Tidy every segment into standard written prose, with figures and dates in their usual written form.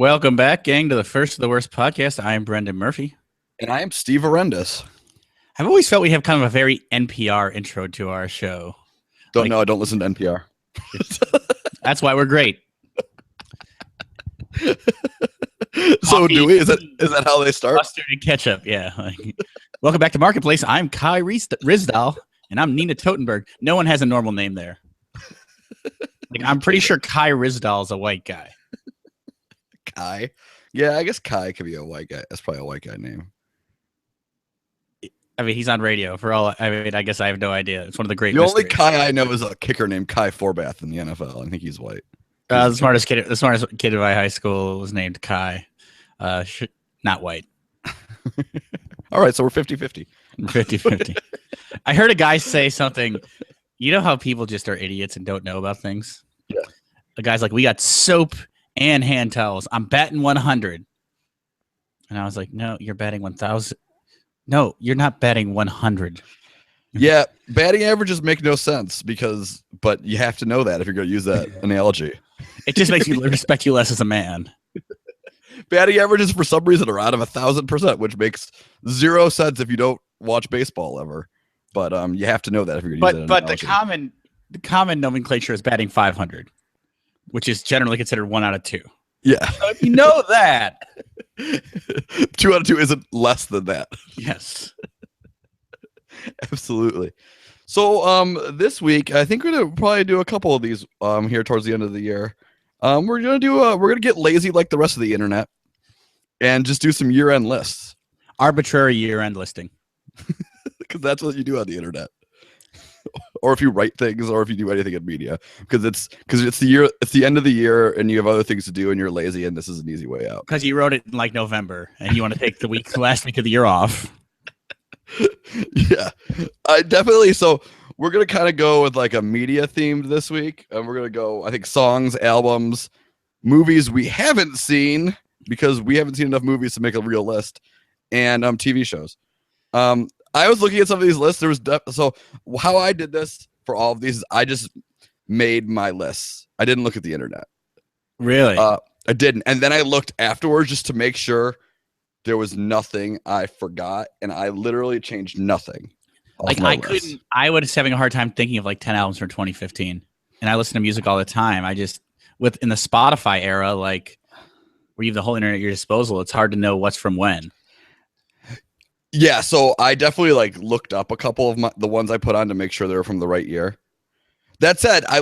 Welcome back, gang, to the First of the Worst podcast. I am Brendan Murphy. And I am Steve Arendis. I've always felt we have kind of a very NPR intro to our show. Don't know. I don't listen to NPR. That's why we're great. So do we? Is that how they start? Mustard and ketchup, yeah. Welcome back to Marketplace. I'm Kai Rizdal, and I'm Nina Totenberg. No one has a normal name there. I'm pretty sure Kai Rizdal is a white guy. Kai? Yeah, I guess Kai could be a white guy. That's probably a white guy name. I mean, he's on radio. I guess I have no idea. It's one of the great The mysteries. only Kai I know is a kicker named Kai Forbath in the NFL. I think he's white. The smartest kid in my high school was named Kai. Not white. All right, so we're 50-50. 50-50. I heard a guy say something. You know how people just are idiots and don't know about things? Yeah. The guy's like, we got soap and hand towels. I'm betting 100. And I was like, no, you're betting 1,000. No, you're not betting 100. Yeah, batting averages make no sense but you have to know that if you're going to use that analogy. It just makes me respect you less as a man. Batting averages for some reason are out of 1,000%, which makes zero sense if you don't watch baseball ever. But you have to know that if you're going to use that analogy. the common nomenclature is batting 500, which is generally considered 1 out of 2. Yeah. So if you know that. 2 out of 2 isn't less than that. Yes. Absolutely. So this week, I think we're gonna probably do a couple of these here towards the end of the year. We're gonna get lazy like the rest of the internet and just do some year-end lists. Arbitrary year-end listing. Because that's what you do on the internet. Or if you write things, or if you do anything in media, because it's the end of the year, and you have other things to do, and you're lazy, and this is an easy way out. Because you wrote it in like November, and you want to take the last week of the year off. Yeah, I definitely. So we're gonna kind of go with like a media themed this week, and we're gonna go, I think, songs, albums, movies we haven't seen because we haven't seen enough movies to make a real list, and TV shows. I was looking at some of these lists. So how I did this for all of these is I just made my lists. I didn't look at the internet. Really? I didn't. And then I looked afterwards just to make sure there was nothing I forgot. And I literally changed nothing. Like I was having a hard time thinking of like 10 albums from 2015. And I listen to music all the time. In the Spotify era, like where you have the whole internet at your disposal, it's hard to know what's from when. Yeah, so I definitely like looked up a couple of the ones I put on to make sure they were from the right year. That said, when I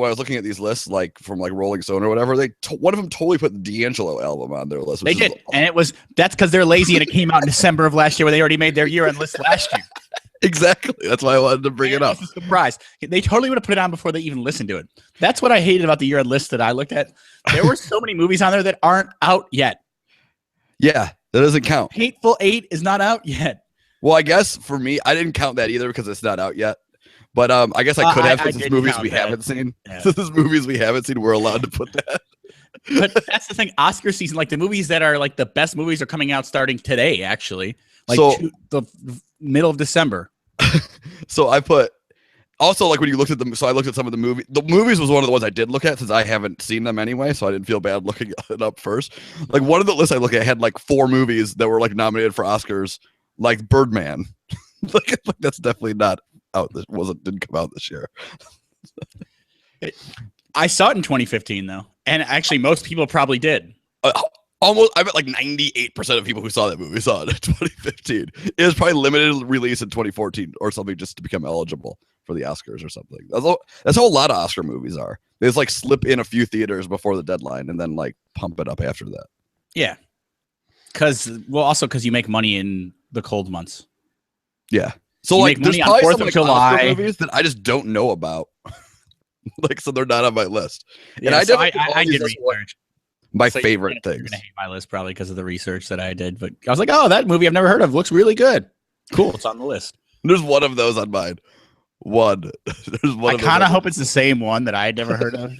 was looking at these lists, like from like Rolling Stone or whatever, one of them totally put the D'Angelo album on their list. They did, and that's because they're lazy, and it came out in December of last year, where they already made their year-end list last year. Exactly, that's why I wanted to bring it up. It's a surprise. They totally would have put it on before they even listened to it. That's what I hated about the year-end list that I looked at. There were so many movies on there that aren't out yet. Yeah, that doesn't count. Hateful Eight is not out yet. Well, I guess for me, I didn't count that either because it's not out yet. But I guess I could have since it's movies we haven't seen. Yeah. Since it's movies we haven't seen, we're allowed to put that. But that's the thing. Oscar season, like the movies that are like the best movies are coming out starting today, actually. Like the middle of December. So I put also like when you looked at them. So I looked at some of the movies. The movies was one of the ones I did look at since I haven't seen them anyway. So I didn't feel bad looking it up first. Like one of the lists I looked at had like 4 movies that were like nominated for Oscars. Like Birdman, like that's definitely not out. Didn't come out this year. I saw it in 2015 though, and actually most people probably did. Almost, I bet like 98% of people who saw that movie saw it in 2015. It was probably limited release in 2014 or something just to become eligible for the Oscars or something. That's how a lot of Oscar movies are. They just like slip in a few theaters before the deadline and then like pump it up after that. Yeah, because you make money in the cold months. Yeah. So like there's probably some like July Oscar movies that I just don't know about. Like so they're not on my list. Yeah, and I did research. My favorite things. You're gonna hate my list probably because of the research that I did, but I was like, oh, that movie I've never heard of looks really good. Cool, it's on the list. There's one of those on mine. There's one. I kind of hope it's the same one that I had never heard of.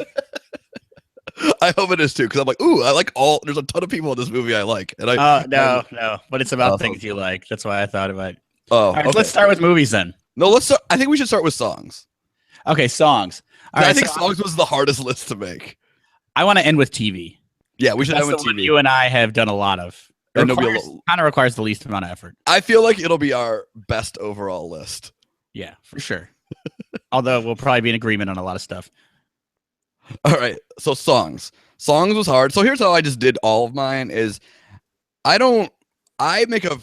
I hope it is too, because I'm like, ooh, I like all. There's a ton of people in this movie I like, and no, but it's about things you like. That's why I thought about it. Oh, all right, okay. Let's start with movies then. No, let's start. I think we should start with songs. Okay, songs. All right, I think songs was the hardest list to make. I want to end with TV. Yeah, we should That's have the on one TV. you and I have done a lot of. It And it'll be a kind of requires the least amount of effort. I feel like it'll be our best overall list. Yeah, for sure. Although we'll probably be in agreement on a lot of stuff. All right. So songs. Songs was hard. So here's how I just did all of mine is I make a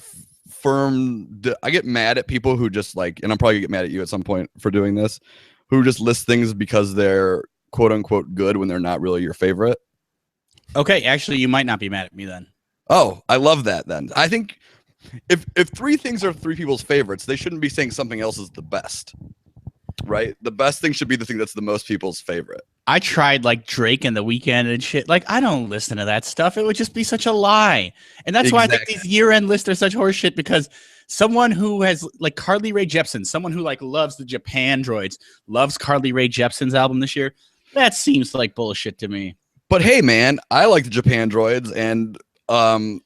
I get mad at people who just like, and I'm probably gonna get mad at you at some point for doing this, who just list things because they're quote unquote good when they're not really your favorite. Okay, actually, you might not be mad at me then. Oh, I love that then. I think if three things are three people's favorites, they shouldn't be saying something else is the best. Right? The best thing should be the thing that's the most people's favorite. I tried like Drake and The Weeknd and shit. Like, I don't listen to that stuff. It would just be such a lie. And that's why I think these year-end lists are such horseshit, because someone who has like Carly Rae Jepsen, someone who like loves the Japan Droids, loves Carly Rae Jepsen's album this year. That seems like bullshit to me. But hey, man, I like the Japan Droids, and you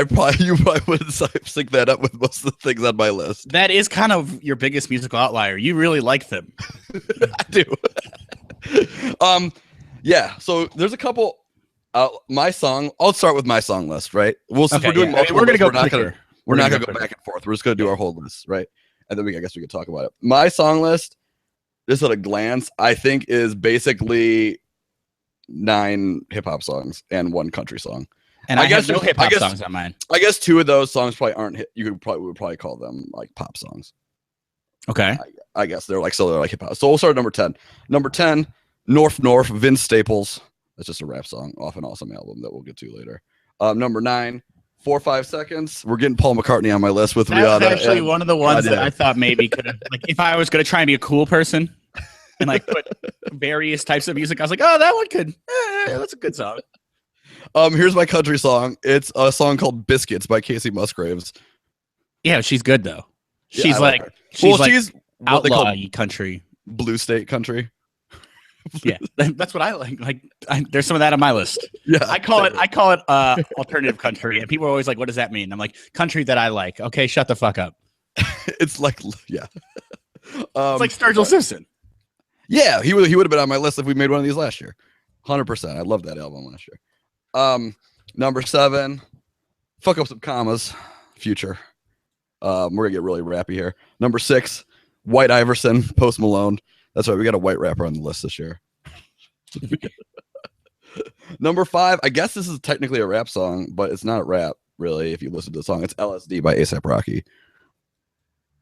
probably wouldn't sync that up with most of the things on my list. That is kind of your biggest musical outlier. You really like them. I do. Yeah. So there's a couple. My song. I'll start with my song list. Right. We're doing multiple. We're gonna go. We're not gonna go back and forth. We're just gonna do our whole list, right? And then I guess we could talk about it. My song list, just at a glance, I think is basically 9 hip hop songs and 1 country song. And I guess no hip hop songs on mine. I guess 2 of those songs probably aren't hit. You would probably call them like pop songs. Okay. I guess they're like hip hop. So we'll start at number 10. Number 10, North, Vince Staples. That's just a rap song off an awesome album that we'll get to later. Number 9, 4 5 Seconds. We're getting Paul McCartney on my list with Rihanna. That's actually one of the ones that I thought maybe could have, like, if I was going to try and be a cool person and like put various types of music, I was like, oh, that one could. That's a good song. Here's my country song. It's a song called Biscuits by Casey Musgraves. Yeah, she's good though. She's she's outlaw country. Blue state country. Yeah, that's what I like. Like, there's some of that on my list. Yeah, I call it alternative country, and people are always like, "What does that mean?" I'm like, "Country that I like." Okay, shut the fuck up. It's like, yeah, it's like Sturgill Simpson. Yeah, he would have been on my list if we made one of these last year. 100%. I loved that album last year. Number 7, fuck up some commas. Future. We're gonna get really rappy here. Number 6, White Iverson, Post Malone. That's right, we got a white rapper on the list this year. Number 5, I guess this is technically a rap song, but it's not rap really. If you listen to the song, it's LSD by A$AP Rocky.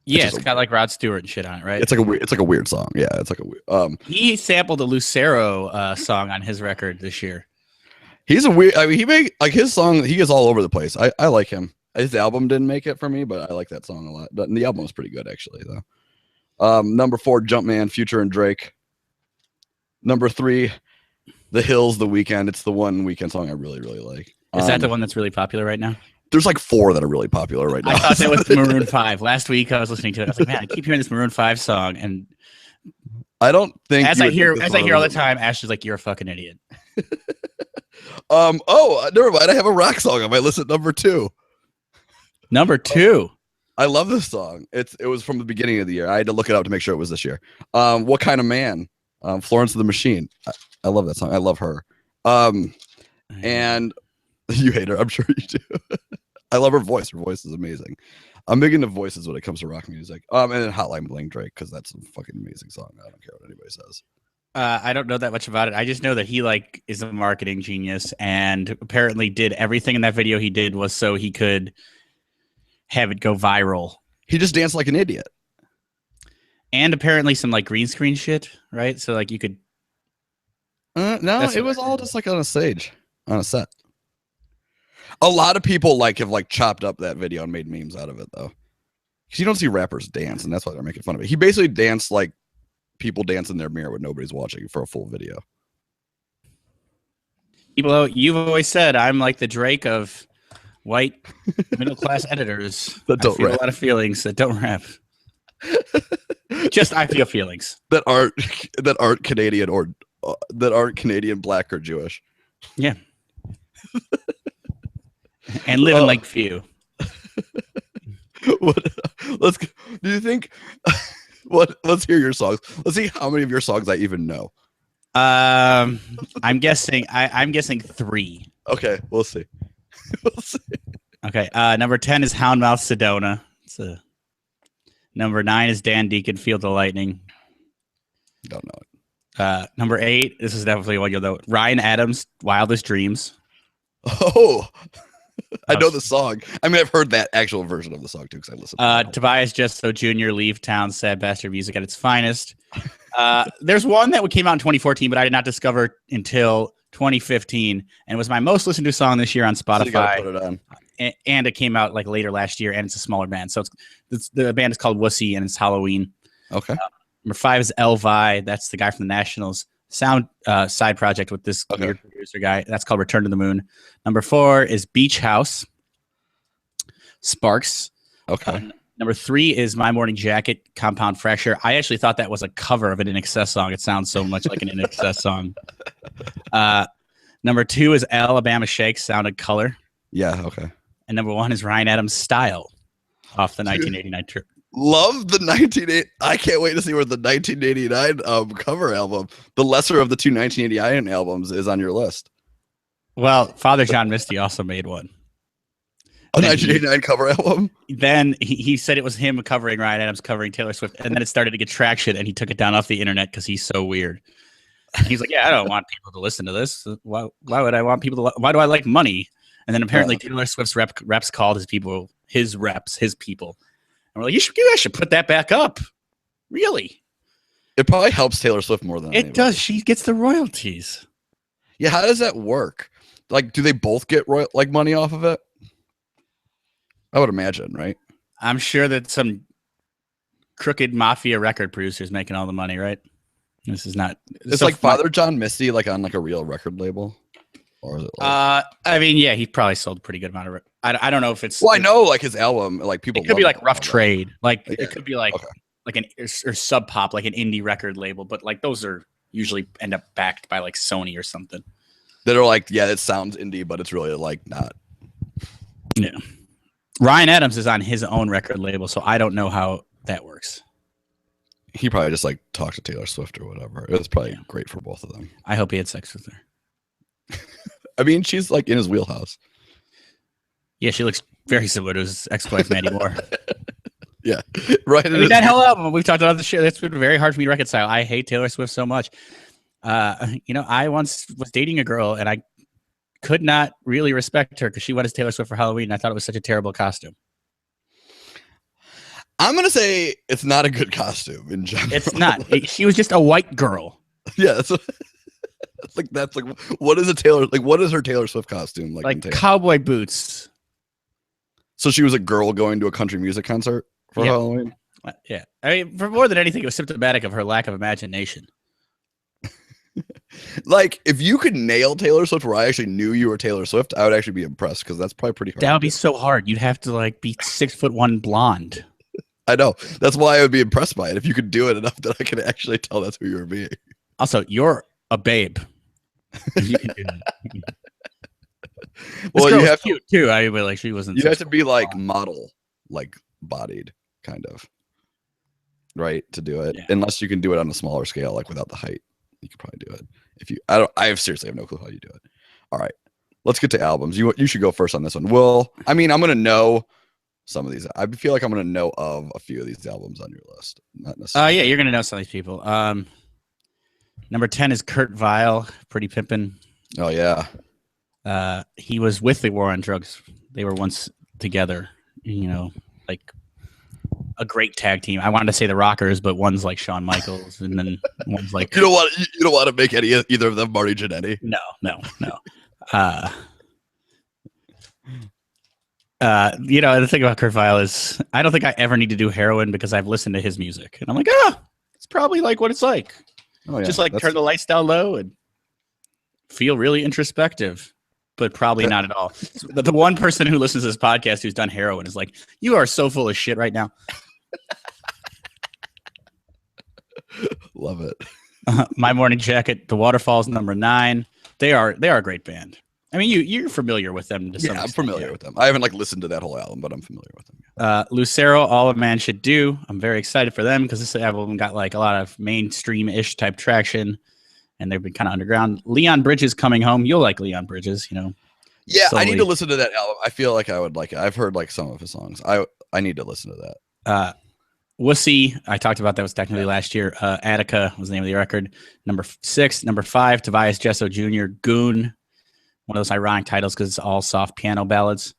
Yeah, it's got like Rod Stewart and shit on it, right? It's like a weird song. Yeah, it's like a weird. He sampled a Lucero song on his record this year. He's a weird. I mean, he made like his song. He is all over the place. I like him. His album didn't make it for me, but I like that song a lot. But the album was pretty good actually, though. Number 4, Jumpman, Future and Drake. Number 3, The Hills, The Weeknd. It's the one Weeknd song I really, really like. Is that the one that's really popular right now? There's like 4 that are really popular right now. I thought that was Maroon 5. Last week I was listening to it. I was like, man, I keep hearing this Maroon 5 song, and I don't think as I hear all the time, Ashley's like, "You're a fucking idiot." Oh, never mind. I have a rock song on my list at number 2. Number 2. I love this song. It was from the beginning of the year. I had to look it up to make sure it was this year. What Kind of Man? Florence and the Machine. I love that song. I love her. And you hate her. I'm sure you do. I love her voice. Her voice is amazing. I'm big into voices when it comes to rock music. And then Hotline Bling Drake, because that's a fucking amazing song. I don't care what anybody says. I don't know that much about it. I just know that he like is a marketing genius, and apparently did everything in that video he did was so he could have it go viral. He just danced like an idiot. And apparently some like green screen shit, right? So like you could. No, it was all just like on a stage, on a set. A lot of people have chopped up that video and made memes out of it though, because you don't see rappers dance, and that's why they're making fun of it. He basically danced like people dance in their mirror when nobody's watching for a full video. People, you've always said I'm like the Drake of white middle class editors that don't rap. A lot of feelings that don't rap. Just I feel feelings that aren't Canadian or that aren't Canadian, Black, or Jewish. Yeah. And living like few. Do you think? Let's hear your songs. Let's see how many of your songs I even know. I'm guessing. I'm guessing 3. Okay, we'll see. We'll see. Okay. Number 10 is Houndmouth Sedona. Number 9 is Dan Deacon, Field of Lightning. Don't know it. Number 8. This is definitely one you'll know. Ryan Adams, Wildest Dreams. Oh, I know the song. I mean, I've heard that actual version of the song too because I listened. Tobias Jesso Jr., Leave Town, Sad Bastard Music at its finest. There's one that came out in 2014, but I did not discover until 2015, and it was my most listened to song this year on Spotify. So you gotta put it on. And it came out like later last year, and it's a smaller band. So the band is called Wussy, and it's Halloween. Okay. Number 5 is Elvi. That's the guy from the Nationals sound side project with this weird producer guy. That's called Return to the Moon. Number 4 is Beach House. Sparks. Okay. Number 3 is My Morning Jacket, Compound Fracture. I actually thought that was a cover of an INXS song. It sounds so much like an INXS song. Number 2 is Alabama Shakes, Sounded Color. Yeah, okay. And number 1 is Ryan Adams' Style off the 1989 trip. Love the 1980. I can't wait to see where the 1989 cover album, the lesser of the 2 1989 albums, is on your list. Well, Father John Misty also made one. A 1989 cover album? Then he said it was him covering Ryan Adams, covering Taylor Swift, and then it started to get traction, and he took it down off the internet because he's so weird. He's like, yeah, I don't want people to listen to this. Why would I want people to? Why do I like money? And then apparently Taylor Swift's reps called his people, his people. And we're like, you guys should put that back up. Really? It probably helps Taylor Swift more than it does. She gets the royalties. Yeah, how does that work? Like, do they both get money off of it? I would imagine, right? I'm sure that some crooked mafia record producer's making all the money, right? This is not. It's so like Father John Misty, like on like a real record label. Or is it like, I mean, yeah, he probly sold a pretty good amount of. I don't know if it's. Well, I know like his album, like people. It could be like Rough Trade, like yeah. It could be like like an or Sub Pop, like an indie record label, but like those are usually end up backed by like Sony or something. That are like, yeah, it sounds indie, but it's really like not. Yeah, Ryan Adams is on his own record label, so I don't know how that works. He probably just like talked to Taylor Swift or whatever. It was probably great for both of them. I hope he had sex with her. I mean, she's like in his wheelhouse. Yeah, she looks very similar to his ex-wife, Mandy Moore. Yeah, right. I mean, that whole album, we've talked about the shit. That's been very hard for me to reconcile. I hate Taylor Swift so much. I once was dating a girl, and I could not really respect her because she went as Taylor Swift for Halloween, and I thought it was such a terrible costume. I'm going to say it's not a good costume in general. It's not. She was just a white girl. Yeah, that's like what is a Taylor like? What is her Taylor Swift costume like? Like cowboy boots. So she was a girl going to a country music concert for Halloween. Yeah, I mean, for more than anything, it was symptomatic of her lack of imagination. Like, if you could nail Taylor Swift where I actually knew you were Taylor Swift, I would actually be impressed because that's probably pretty hard. That would be so hard. You'd have to like be 6'1" blonde. I know. That's why I would be impressed by it. If you could do it enough that I could actually tell that's who you were being. Also, you're a babe. You can do that. Well, you have cute too. I mean, like she wasn't. You have to be like model, like bodied, kind of, right, to do it. Yeah. Unless you can do it on a smaller scale, like without the height, you could probably do it. If you, I seriously have no clue how you do it. All right, let's get to albums. You should go first on this one. Well, I mean, I'm gonna know some of these. I feel like I'm gonna know of a few of these albums on your list. Not necessarily. Yeah, you're gonna know some of these people. Number 10 is Kurt Vile, Pretty Pimpin'. Oh yeah. He was with the War on Drugs. They were once together, like a great tag team. I wanted to say the Rockers, but one's like Shawn Michaels, and then one's like you don't want to make either of them Marty Jannetty. No. The thing about Kurt Vile is I don't think I ever need to do heroin because I've listened to his music, and I'm like, it's probably like what it's like. Oh, yeah. Just like turn the lights down low and feel really introspective. But probably not at all. The one person who listens to this podcast who's done heroin is like, you are so full of shit right now. Love it. My Morning Jacket, The Waterfalls, number 9. They are a great band. I mean, you're familiar with them to some extent. I'm familiar with them. I haven't listened to that whole album, but I'm familiar with them. Lucero, All a Man Should Do. I'm very excited for them because this album got a lot of mainstream-ish type traction. and they've been kind of underground. Leon Bridges Coming Home. You'll like Leon Bridges, you know. Yeah, Slowly. I need to listen to that album. I feel like I would like it. I've heard like some of his songs. I need to listen to that. Wussy, I talked about that, was technically last year. Attica was the name of the record. Number 6. Number 5, Tobias Jesso Jr. Goon. One of those ironic titles because it's all soft piano ballads.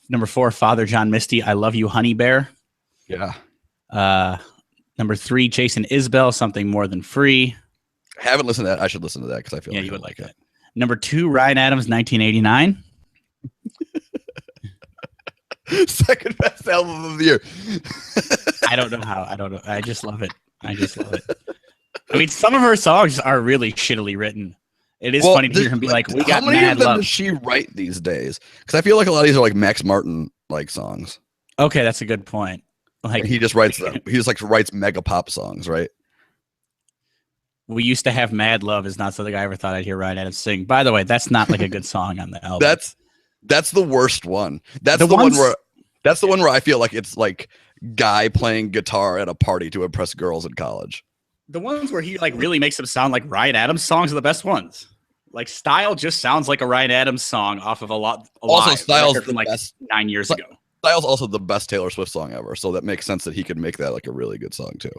Number 4, Father John Misty, I Love You, Honey Bear. Yeah. Number 3, Jason Isbell, Something More Than Free. I haven't listened to that. I should listen to that because I feel Yeah, like you would like it. that. Number 2, Ryan Adams, 1989. Second best album of the year. I don't know how. I don't know. I just love it. I mean, some of her songs are really shittily written. It is funny to hear him be like, "We got how many mad of them love." does she write these days? Because I feel like a lot of these are like Max Martin like songs. Okay, that's a good point. Like he just writes them. He just like writes mega pop songs, right? We Used to Have Mad Love is not something I ever thought I'd hear Ryan Adams sing. By the way, that's not like a good song on the album. That's the worst one. That's the one where I feel like it's like guy playing guitar at a party to impress girls in college. The ones where he like really makes them sound like Ryan Adams songs are the best ones. Like Style just sounds like a Ryan Adams song off of Also, Style's from like best. 9 years ago. Style's also the best Taylor Swift song ever, so that makes sense that he could make that like a really good song too.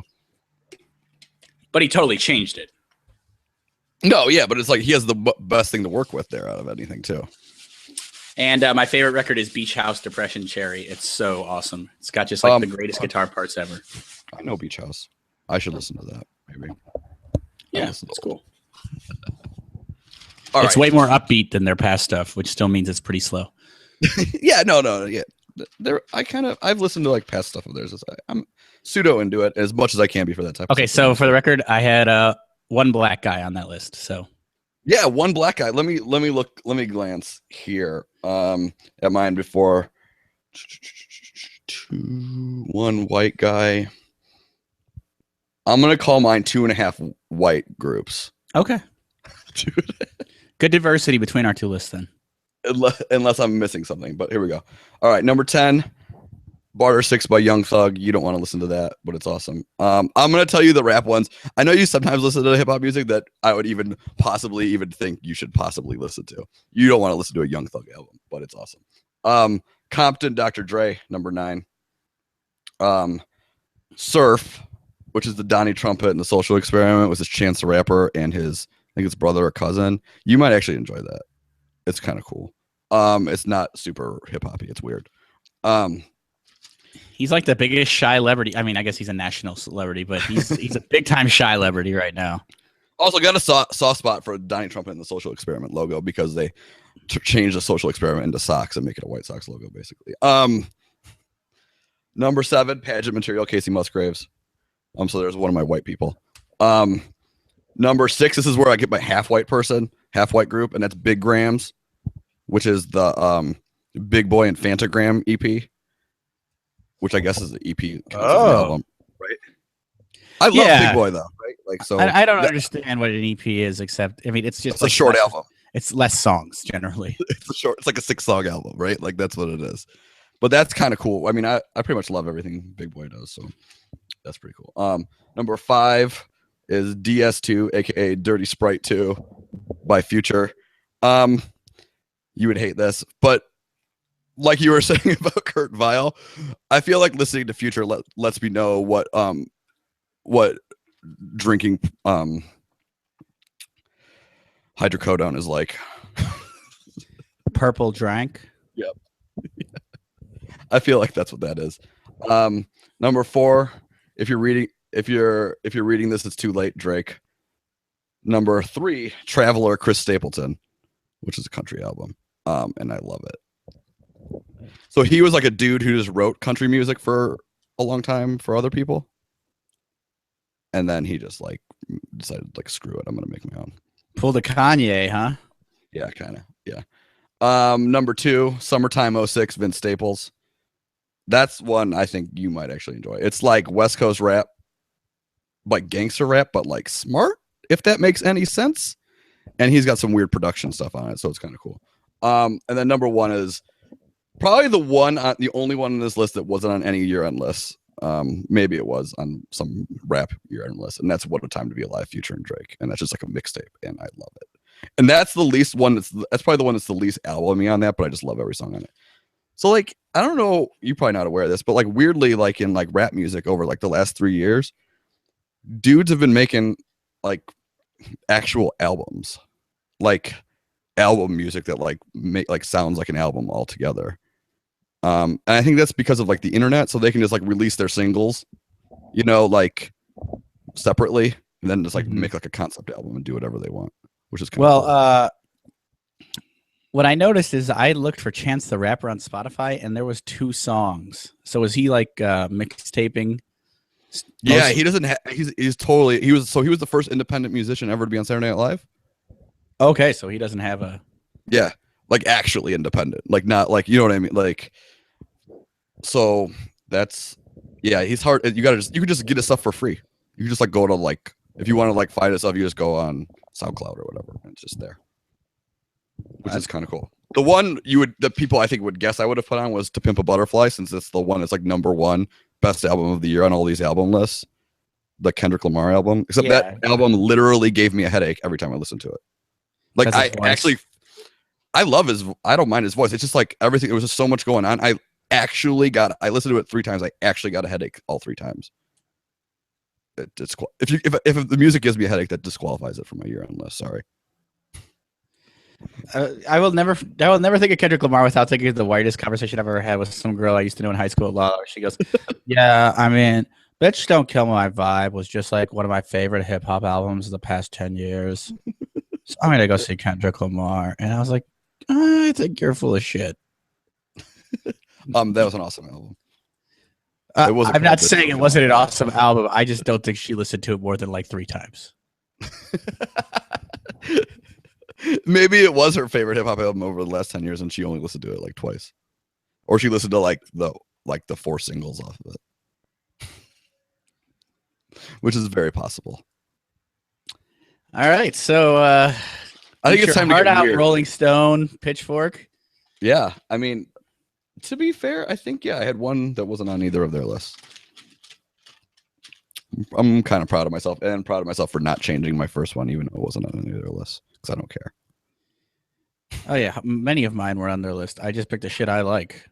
But he totally changed it. No, yeah, but it's like he has the best thing to work with there out of anything too. And my favorite record is Beach House Depression Cherry. It's so awesome. It's got just like the greatest guitar parts ever. I know Beach House. I should listen to that maybe. Yeah, it's cool. It's way more upbeat than their past stuff, which still means it's pretty slow. Yeah, no, yeah. I've listened to like past stuff of theirs. I'm pseudo into it as much as I can be for that type. Okay, so for the record, I had one black guy on that list. So yeah, one black guy. Let me glance here at mine before. One white guy. I'm gonna call mine 2.5 white groups. Okay. Good diversity between our two lists then. Unless I'm missing something, but here we go. All right, number 10, Barter 6 by Young Thug. You don't want to listen to that, but it's awesome. I'm gonna tell you the rap ones. I know you sometimes listen to hip hop music that I would even think you should possibly listen to. You don't want to listen to a Young Thug album, but it's awesome. Compton, Dr. Dre, number 9. Surf, which is the Donnie Trumpet and the Social Experiment, was his Chance the Rapper and his, I think it's brother or cousin. You might actually enjoy that. It's kind of cool. It's not super hip hoppy. It's weird. He's like the biggest shy celebrity. I mean, I guess he's a national celebrity, but he's a big time shy celebrity right now. Also got a soft spot for Donnie Trumpet and the Social Experiment logo because they changed the Social Experiment into socks and make it a White Sox logo, basically. Number 7, Pageant Material, Casey Musgraves. So there's one of my white people. Number 6, this is where I get my half white person, half white group, and that's Big Grams, which is the Big Boy and Fantagram EP, which I guess is the EP album, right? I love Big Boy though, right? Like, so I don't understand what an EP is, except I mean, it's just it's like a short album. It's less songs generally. It's like a 6-song album, right? Like that's what it is. But that's kind of cool. I mean, I pretty much love everything Big Boy does, so that's pretty cool. Number 5 is DS2, aka Dirty Sprite 2 by Future. You would hate this, but like you were saying about Kurt Vile, I feel like listening to Future lets me know what drinking hydrocodone is like. Purple drank. Yep. I feel like that's what that is. Number 4, if you're reading this, it's too late, Drake. Number 3, Traveler, Chris Stapleton, which is a country album. And I love it. So he was like a dude who just wrote country music for a long time for other people. And then he just like decided like, screw it, I'm going to make my own. Pulled a Kanye, huh? Yeah, kind of. Yeah. Number 2, Summertime 06, Vince Staples. That's one I think you might actually enjoy. It's like West Coast rap, like gangster rap, but like smart, if that makes any sense. And he's got some weird production stuff on it, so it's kind of cool. And then number 1 is probably the only one on this list that wasn't on any year-end list. Maybe it was on some rap year-end list, and that's What a Time to Be Alive, Future and Drake, and that's just like a mixtape, and I love it. And that's the least one. That's probably the one that's the least album-y on that, but I just love every song on it. So like, I don't know, you're probably not aware of this, but like weirdly, like in like rap music over like the last 3 years, dudes have been making like actual albums, like album music that like make like sounds like an album altogether. And I think that's because of like the internet, so they can just like release their singles, you know, like separately, and then just like make like a concept album and do whatever they want, which is kind of cool. What I noticed is I looked for Chance the Rapper on Spotify, and there was 2 songs. So is he like mixtaping? Yeah, he doesn't. He's totally. He was the first independent musician ever to be on Saturday Night Live. Okay, so he doesn't have a. Yeah, like actually independent, like not like, you know what I mean, like. So that's, yeah, he's hard. You can just get his stuff for free. You can just like go to like, if you want to like find his stuff, you just go on SoundCloud or whatever, and it's just there, which is kind of cool. The one the people I think would guess I would have put on was To Pimp a Butterfly, since it's the one that's like #1 best album of the year on all these album lists, the Kendrick Lamar album. Except that album literally gave me a headache every time I listened to it. Like I don't mind his voice. It's just like everything. There was just so much going on. I listened to it 3 times. I actually got a headache all 3 times. If the music gives me a headache, that disqualifies it from my year-end list. Sorry. I will never think of Kendrick Lamar without thinking of the weirdest conversation I've ever had with some girl I used to know in high school at law. She goes, "Yeah, I mean, Bitch Don't Kill My Vibe was just like one of my favorite hip hop albums of the past 10 years. So I'm gonna go see Kendrick Lamar." And I was like, "I think you're full of shit." That was an awesome album. I'm not saying it wasn't an awesome album. I just don't think she listened to it more than like 3 times. Maybe it was her favorite hip hop album over the last 10 years, and she only listened to it like twice, or she listened to like the 4 singles off of it, which is very possible. All right, so I think it's time to get out weird. Rolling Stone, Pitchfork. Yeah, I mean, to be fair, I think I had one that wasn't on either of their lists. I'm kind of proud of myself, and proud of myself for not changing my first one, even though it wasn't on any of their lists, because I don't care. Oh yeah, many of mine were on their list. I just picked the shit I like.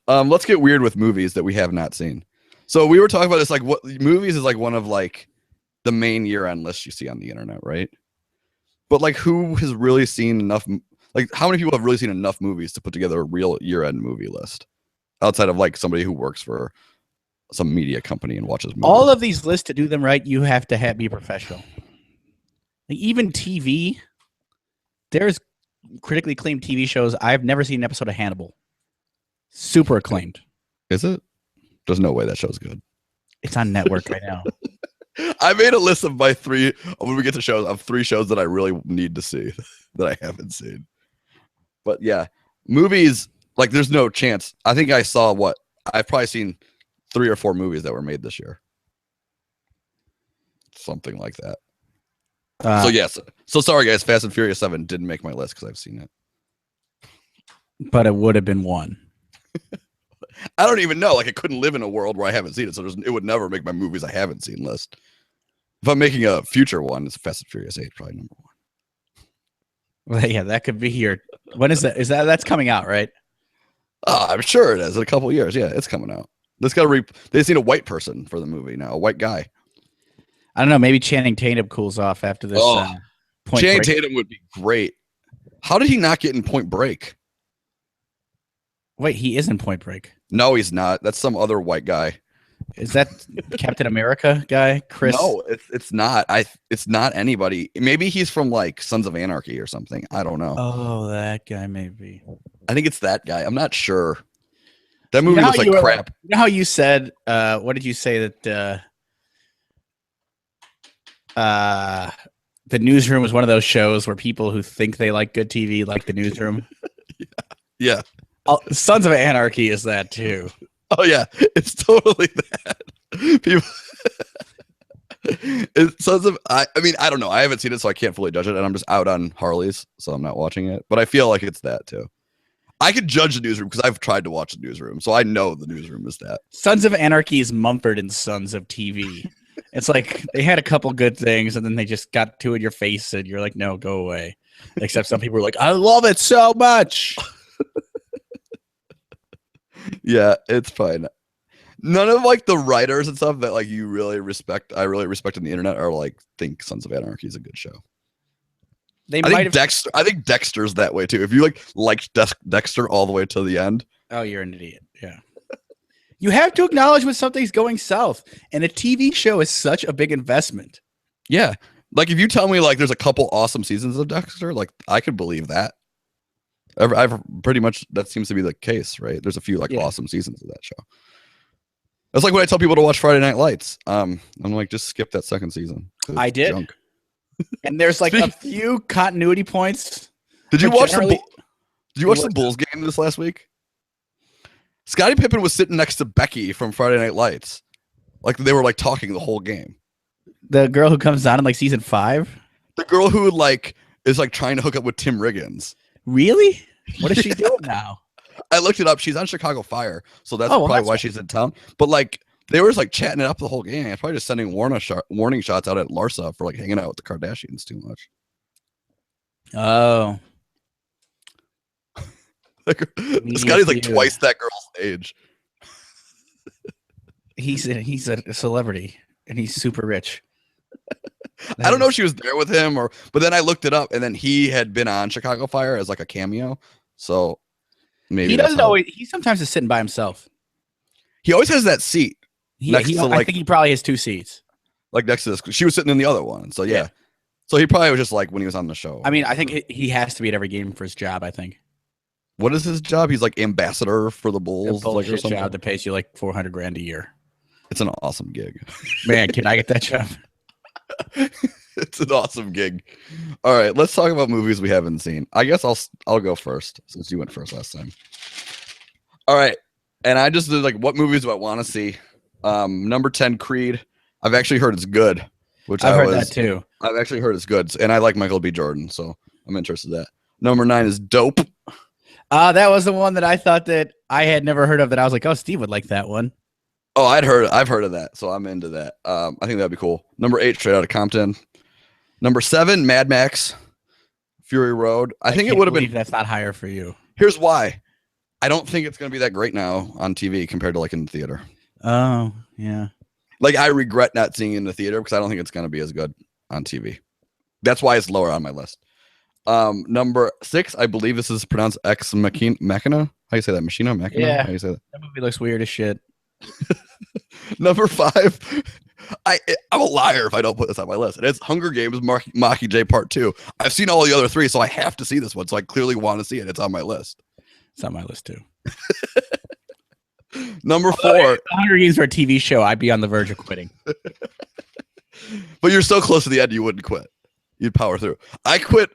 Let's get weird with movies that we have not seen. So we were talking about this, like, what movies is like one of like the main year-end lists you see on the internet, right? But like, who has really seen enough? Like, how many people have really seen enough movies to put together a real year-end movie list outside of like somebody who works for some media company and watches movies? All of these lists, to do them right, you have to be professional. Like, even TV, there's critically acclaimed TV shows. I've never seen an episode of Hannibal. Super acclaimed. Is it? There's no way that show's good. It's on network right now. I made a list of my 3, when we get to shows, of 3 shows that I really need to see that I haven't seen. But yeah, movies, like, there's no chance. I think I saw I've probably seen 3 or 4 movies that were made this year. Something like that. So yes. So sorry guys, Fast and Furious 7 didn't make my list because I've seen it. But it would have been 1. I don't even know. Like, I couldn't live in a world where I haven't seen it, so it would never make my movies I haven't seen list. If I'm making a future one, it's Fast and Furious 8, probably #1. Well, yeah, that could be your. When is that? That's coming out, right? Oh, I'm sure it is. In a couple of years, yeah, it's coming out. They just need a white person for the movie now, a white guy. I don't know. Maybe Channing Tatum cools off after this. Channing Tatum would be great. How did he not get in Point Break? Wait, he is in Point Break. No, he's not. That's some other white guy. Is that Captain America guy, Chris? No, it's not. It's not anybody. Maybe he's from like Sons of Anarchy or something. I don't know. Oh, that guy maybe. I think it's that guy. I'm not sure. That movie was like crap. You know how you said? What did you say that? The Newsroom was one of those shows where people who think they like good TV like the Newsroom. Yeah. Sons of Anarchy is that too. Oh yeah, it's totally that. People. Sons of. I mean, I don't know. I haven't seen it, so I can't fully judge it, and I'm just out on Harleys, so I'm not watching it. But I feel like it's that too. I could judge the Newsroom because I've tried to watch the Newsroom, so I know the Newsroom is that. Sons of Anarchy is Mumford and Sons of TV. It's like they had a couple good things, and then they just got too in your face, and you're like, no, go away. Except some people were like, I love it so much. Yeah, it's fine. None of like the writers and stuff that like you really respect, I really respect on the internet are like think Sons of Anarchy is a good show. They I might think have. Dexter. I think Dexter's that way too. If you liked Dexter all the way to the end, Oh, you're an idiot. Yeah. You have to acknowledge when something's going south, and a TV show is such a big investment. yeah. Like if you tell me like there's a couple awesome seasons of Dexter, like I could believe that. I've pretty much that seems to be the case, right? There's a few like awesome seasons of that show. That's like when I tell people to watch Friday Night Lights. I'm like, just skip that second season. I did. Junk. And there's like a few continuity points. Did you watch generally- Did you watch the Bulls game this last week? Scottie Pippen was sitting next to Becky from Friday Night Lights. Like they were like talking the whole game. The girl who comes on in like season 5? The girl who like is like trying to hook up with Tim Riggins. Really? What is she doing now? I looked it up. She's on Chicago Fire, so that's probably that's why she's in town. But like they were just like chatting it up the whole game. It's probably just sending warning shots out at Larsa for like hanging out with the Kardashians too much. Oh. Like, Scotty's like twice that girl's age. He's a celebrity and he's super rich. I don't know if she was there with him but then I looked it up and then he had been on Chicago Fire as like a cameo. So maybe he doesn't always. He sometimes is sitting by himself. He always has that seat. I think he probably has 2 seats. Like next to this, she was sitting in the other one. So yeah. So he probably was just like when he was on the show. I mean, I think he has to be at every game for his job. I think. What is his job? He's like ambassador for the Bulls, like or something. Job that pays you like $400,000 a year. It's an awesome gig. Man, can I get that job? It's an awesome gig. All right, let's talk about movies we haven't seen. I guess I'll go first since you went first last time. All right, and I just did like what movies do I want to see? Number 10, Creed. I've actually heard it's good. Which I've heard that too. I've actually heard it's good, and I like Michael B. Jordan, so I'm interested in that. Number 9 is Dope. That was the one that I thought that I had never heard of. That I was like, oh, Steve would like that one. Oh, I've heard of that, so I'm into that. I think that'd be cool. Number 8, Straight Outta Compton. Number 7, Mad Max, Fury Road. I think it would have been. That's not higher for you. Here's why. I don't think it's gonna be that great now on TV compared to like in the theater. Oh yeah. Like I regret not seeing it in the theater because I don't think it's gonna be as good on TV. That's why it's lower on my list. Number 6, I believe this is pronounced Ex Machina. How you say that? Machina? Machina? Yeah. How you say that? That movie looks weird as shit. Number 5, I'm a liar if I don't put this on my list. And it's Hunger Games Mockingjay Part 2. I've seen all the other 3, so I have to see this one. So I clearly want to see it. It's on my list. It's on my list too. Number 4. If the Hunger Games were a TV show, I'd be on the verge of quitting. But you're so close to the end, you wouldn't quit. You'd power through. I quit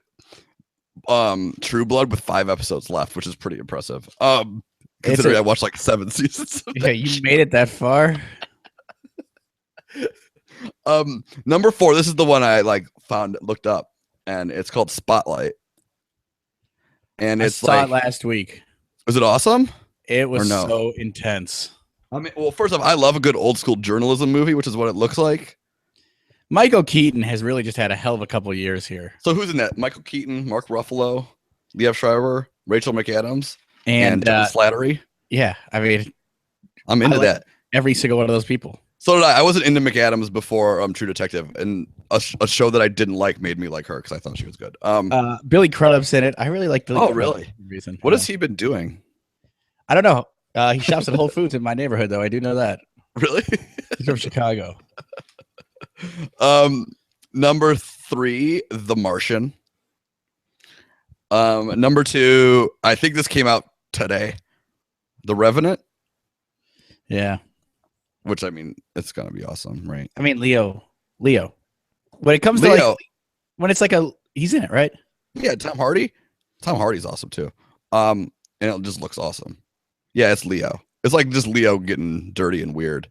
True Blood with 5 episodes left, which is pretty impressive. Considering I watched like 7 seasons. Yeah, you made it that far. Number 4, this is the one I looked up, and it's called Spotlight. And I saw it last week. Was it awesome? It was so intense. I mean, well, first off, I love a good old school journalism movie, which is what it looks like. Michael Keaton has really just had a hell of a couple of years here. So who's in that? Michael Keaton, Mark Ruffalo, Liev Schreiber, Rachel McAdams, and Slattery. Yeah, I mean, I'm into that. Every single one of those people. So did I. I wasn't into McAdams before True Detective, and a show that I didn't like made me like her because I thought she was good. Billy Crudup's in it. I really like Billy. Oh, really? Reason. What has he been doing? I don't know. He shops at Whole Foods in my neighborhood, though. I do know that. Really? He's from Chicago. Number 3, The Martian. Number 2, I think this came out today, The Revenant. Yeah. Which, I mean, it's gonna be awesome, right? I mean, Leo. When it comes to when it's like he's in it, right? Yeah, Tom Hardy. Tom Hardy's awesome too. And it just looks awesome. Yeah, it's Leo. It's like just Leo getting dirty and weird.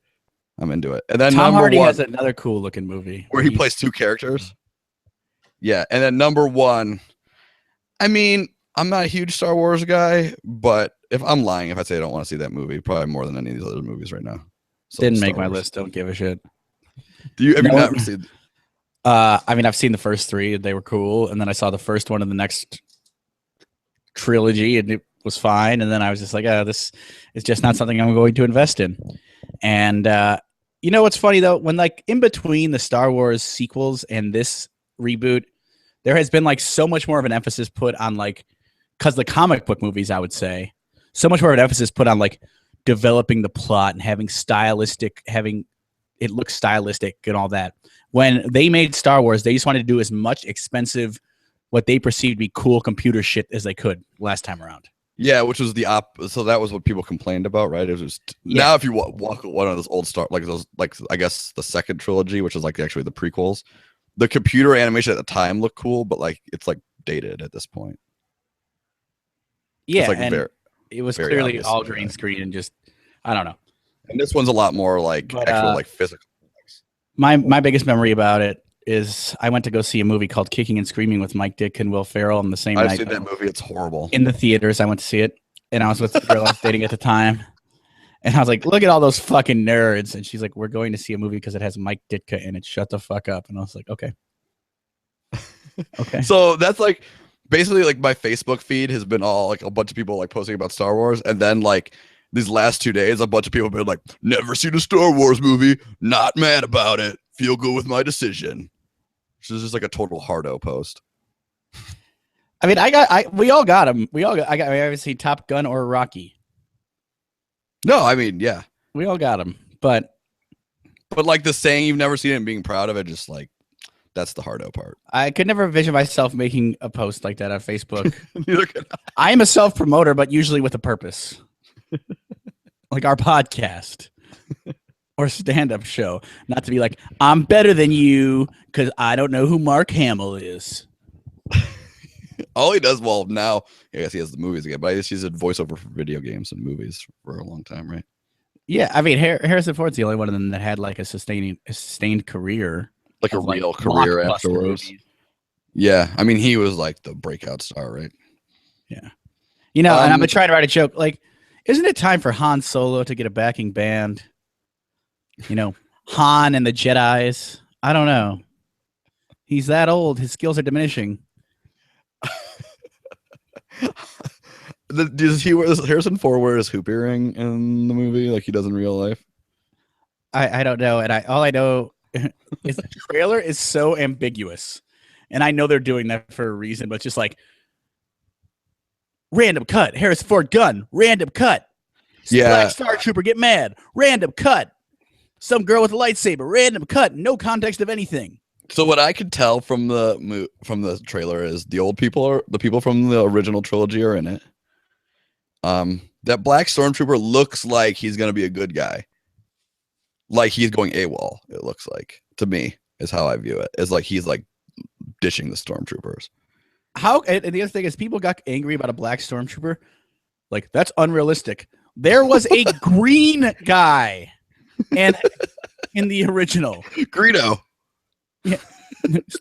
I'm into it. And then Tom Hardy has another cool looking movie where he plays 2 characters. Yeah, and then number 1, I mean, I'm not a huge Star Wars guy, but if I'm lying if I say I don't want to see that movie, probably more than any of these other movies right now. So Didn't Star make my Wars. list. Don't give a shit. Have you No. never seen? I mean, I've seen the first three. They were cool. And then I saw the first one in the next trilogy and it was fine. And then I was just like, this is just not something I'm going to invest in. And you know what's funny, though? When, like, in between the Star Wars sequels and this reboot, there has been, like, so much more of an emphasis put on, like, because the comic book movies, I would say, so much more of an emphasis put on, like, developing the plot and having it look stylistic and all that. When they made Star Wars, they just wanted to do as much expensive, what they perceived to be cool computer shit as they could last time around. Yeah, which was so that was what people complained about, right? It was now if you walk one of those old I guess the second trilogy, which is like actually the prequels, the computer animation at the time looked cool, but like it's like dated at this point. Yeah, like and it was clearly all green screen and just I don't know. And this one's a lot more like actual like physical. My biggest memory about it is I went to go see a movie called Kicking and Screaming with Mike Dick and Will Ferrell on the same night. I've seen that movie. It's horrible. In the theaters, I went to see it, and I was with the girl I was dating at the time. And I was like, look at all those fucking nerds. And she's like, we're going to see a movie because it has Mike Ditka in it. Shut the fuck up. And I was like, okay. Okay. So that's like basically like my Facebook feed has been all like a bunch of people like posting about Star Wars. And then like these last 2 days, a bunch of people have been like, never seen a Star Wars movie. Not mad about it. Feel good with my decision. Which is just like a total hardo post. I mean, we all got them. I obviously Top Gun or Rocky. No, I mean, yeah. We all got them. But like the saying you've never seen it and being proud of it, just like, that's the hardo part. I could never envision myself making a post like that on Facebook. Neither could I am a self-promoter, but usually with a purpose. Like our podcast. Or stand-up show. Not to be like, I'm better than you because I don't know who Mark Hamill is. All he does, well, now, I guess he has the movies again, but I guess he's a voiceover for video games and movies for a long time, right? Yeah, I mean, Harrison Ford's the only one of them that had like a sustained career. Like a real career afterwards. Movies. Yeah, I mean, he was like the breakout star, right? Yeah. You know, and I've been trying to write a joke. Like, isn't it time for Han Solo to get a backing band? You know, Han and the Jedis. I don't know. He's that old. His skills are diminishing. Does Harrison Ford wear his hoop earring in the movie like he does in real life? I don't know. And all I know is the trailer is so ambiguous. And I know they're doing that for a reason, but just like random cut. Harrison Ford gun. Random cut. Yeah. Black Star Trooper get mad. Random cut. Some girl with a lightsaber. Random cut. No context of anything. So what I could tell from the trailer is the people from the original trilogy are in it. That Black Stormtrooper looks like he's gonna be a good guy. Like he's going AWOL. It looks like to me is how I view it. It's like he's like ditching the Stormtroopers. And the other thing is people got angry about a Black Stormtrooper. Like that's unrealistic. There was a green guy. And in the original, Greedo. Yeah.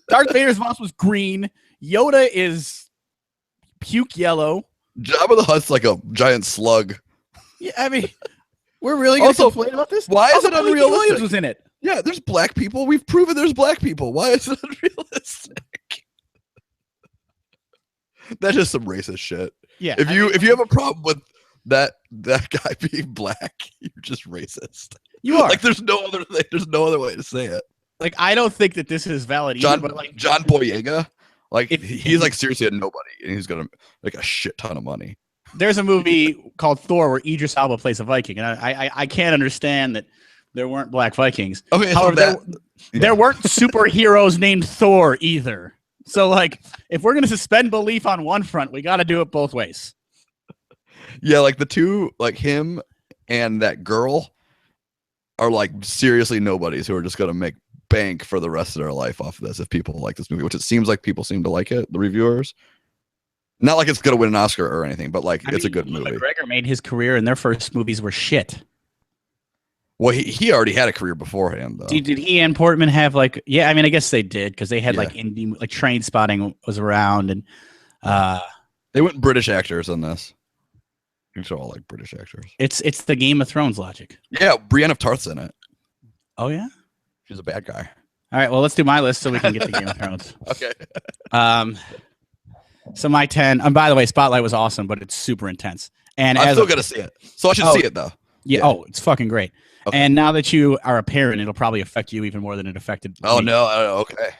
Darth Vader's boss was green. Yoda is puke yellow. Jabba the Hutt's like a giant slug. Yeah, I mean, we're really going to complain about this? Why is it unrealistic? Williams was in it. Yeah, there's black people. We've proven there's black people. Why is it unrealistic? That's just some racist shit. Yeah. If you have a problem with that guy being black, you're just racist. You are. Like there's no other way to say it. Like I don't think that this is valid John, either, but like John Boyega, like he's like seriously a nobody and he's gonna make a shit ton of money. There's a movie called Thor where Idris Elba plays a Viking, and I can't understand that there weren't black Vikings. Okay, however, there weren't superheroes named Thor either. So like if we're gonna suspend belief on one front, we gotta do it both ways. Yeah, like the two, like him and that girl are like seriously nobodies who are just gonna make bank for the rest of their life off of this if people like this movie, which it seems like people seem to like it, the reviewers. Not like it's gonna win an Oscar or anything, but like it's a good movie. McGregor made his career and their first movies were shit. Well, he already had a career beforehand though. Did he and Portman have like I mean I guess they did because they had like indie like Train Spotting was around and They went British actors on this. These are all like British actors. It's the Game of Thrones logic. Yeah, Brienne of Tarth's in it. Oh yeah. She's a bad guy. All right. Well, let's do my list so we can get to Game of Thrones. Okay. So my 10. And by the way, Spotlight was awesome, but it's super intense. And I'm still gonna see it, so I should see it though. Yeah. Oh, it's fucking great. Okay. And now that you are a parent, it'll probably affect you even more than it affected. Oh me. no. Okay.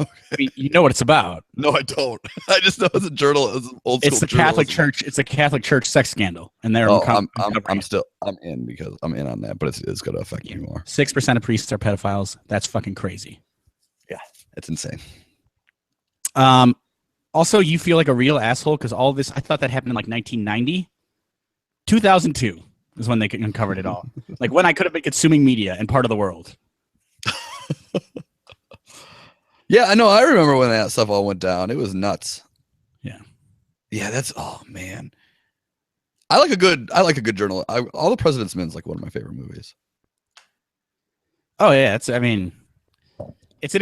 I mean, you know what it's about. No, I don't. I just know it's a journalism. Old school. It's the Catholic Church. It's a Catholic Church sex scandal, and they're. I'm in because I'm in on that, but it's going to affect me more. 6% of priests are pedophiles. That's fucking crazy. Yeah, it's insane. Also, you feel like a real asshole because all this. I thought that happened in like 1990, 2002 is when they uncovered it all. Like when I could have been consuming media and part of the world. Yeah, I know. I remember when that stuff all went down. It was nuts. Yeah. Yeah, that's man. I like a good journal. All the President's Men's like one of my favorite movies. Oh yeah, it's an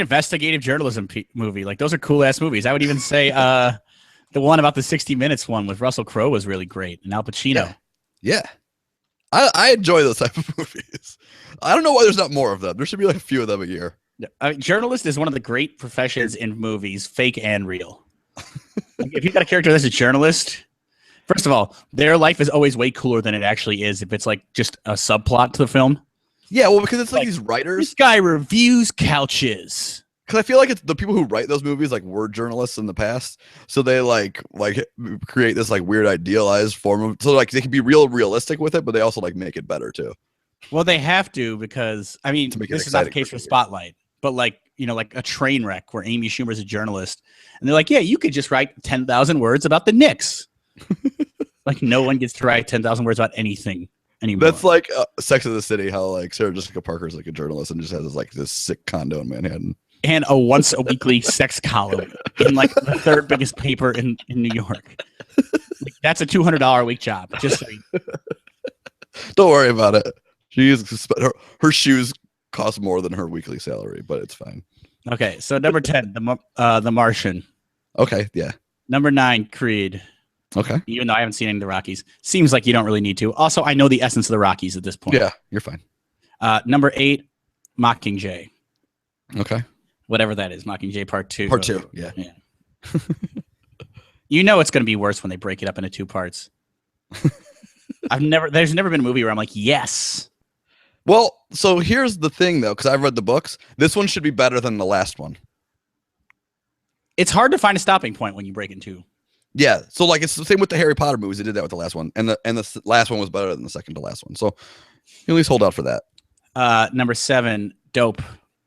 investigative journalism movie. Like those are cool ass movies. I would even say the one about the 60 Minutes one with Russell Crowe was really great, and Al Pacino. Yeah. I enjoy those type of movies. I don't know why there's not more of them. There should be like a few of them a year. Journalist is one of the great professions in movies, fake and real. Like, if you got a character that's a journalist, first of all, their life is always way cooler than it actually is if it's like just a subplot to the film. Yeah, well, because it's like these writers. This guy reviews couches. Because I feel like it's the people who write those movies like were journalists in the past, so they like create this like weird idealized form of, so like they can be realistic with it, but they also like make it better too. Well, they have to because I mean this is not the case for Spotlight. But like, you know, like a train wreck where Amy Schumer's a journalist and they're like, yeah, you could just write 10,000 words about the Knicks. Like no one gets to write 10,000 words about anything anymore. That's like Sex of the City, how like Sarah Jessica Parker's like a journalist and just has this sick condo in Manhattan. And a once a weekly sex column in like the third biggest paper in New York. Like, that's a $200 a week job. Just so Don't worry about it. Her shoes cost more than her weekly salary, but it's fine. Okay, so number 10, the Martian. Okay, yeah. Number 9, Creed. Okay. Even though I haven't seen any of the Rockies. Seems like you don't really need to. Also, I know the essence of the Rockies at this point. Yeah, you're fine. Number 8, Mockingjay. Okay. Whatever that is, Mockingjay Part 2. Part 2, yeah. You know it's going to be worse when they break it up into 2 parts. There's never been a movie where I'm like, yes. Well, so here's the thing, though, because I've read the books. This one should be better than the last one. It's hard to find a stopping point when you break in 2. Yeah, so like it's the same with the Harry Potter movies. They did that with the last one, and the last one was better than the second to last one. So you at least hold out for that. Number 7, Dope.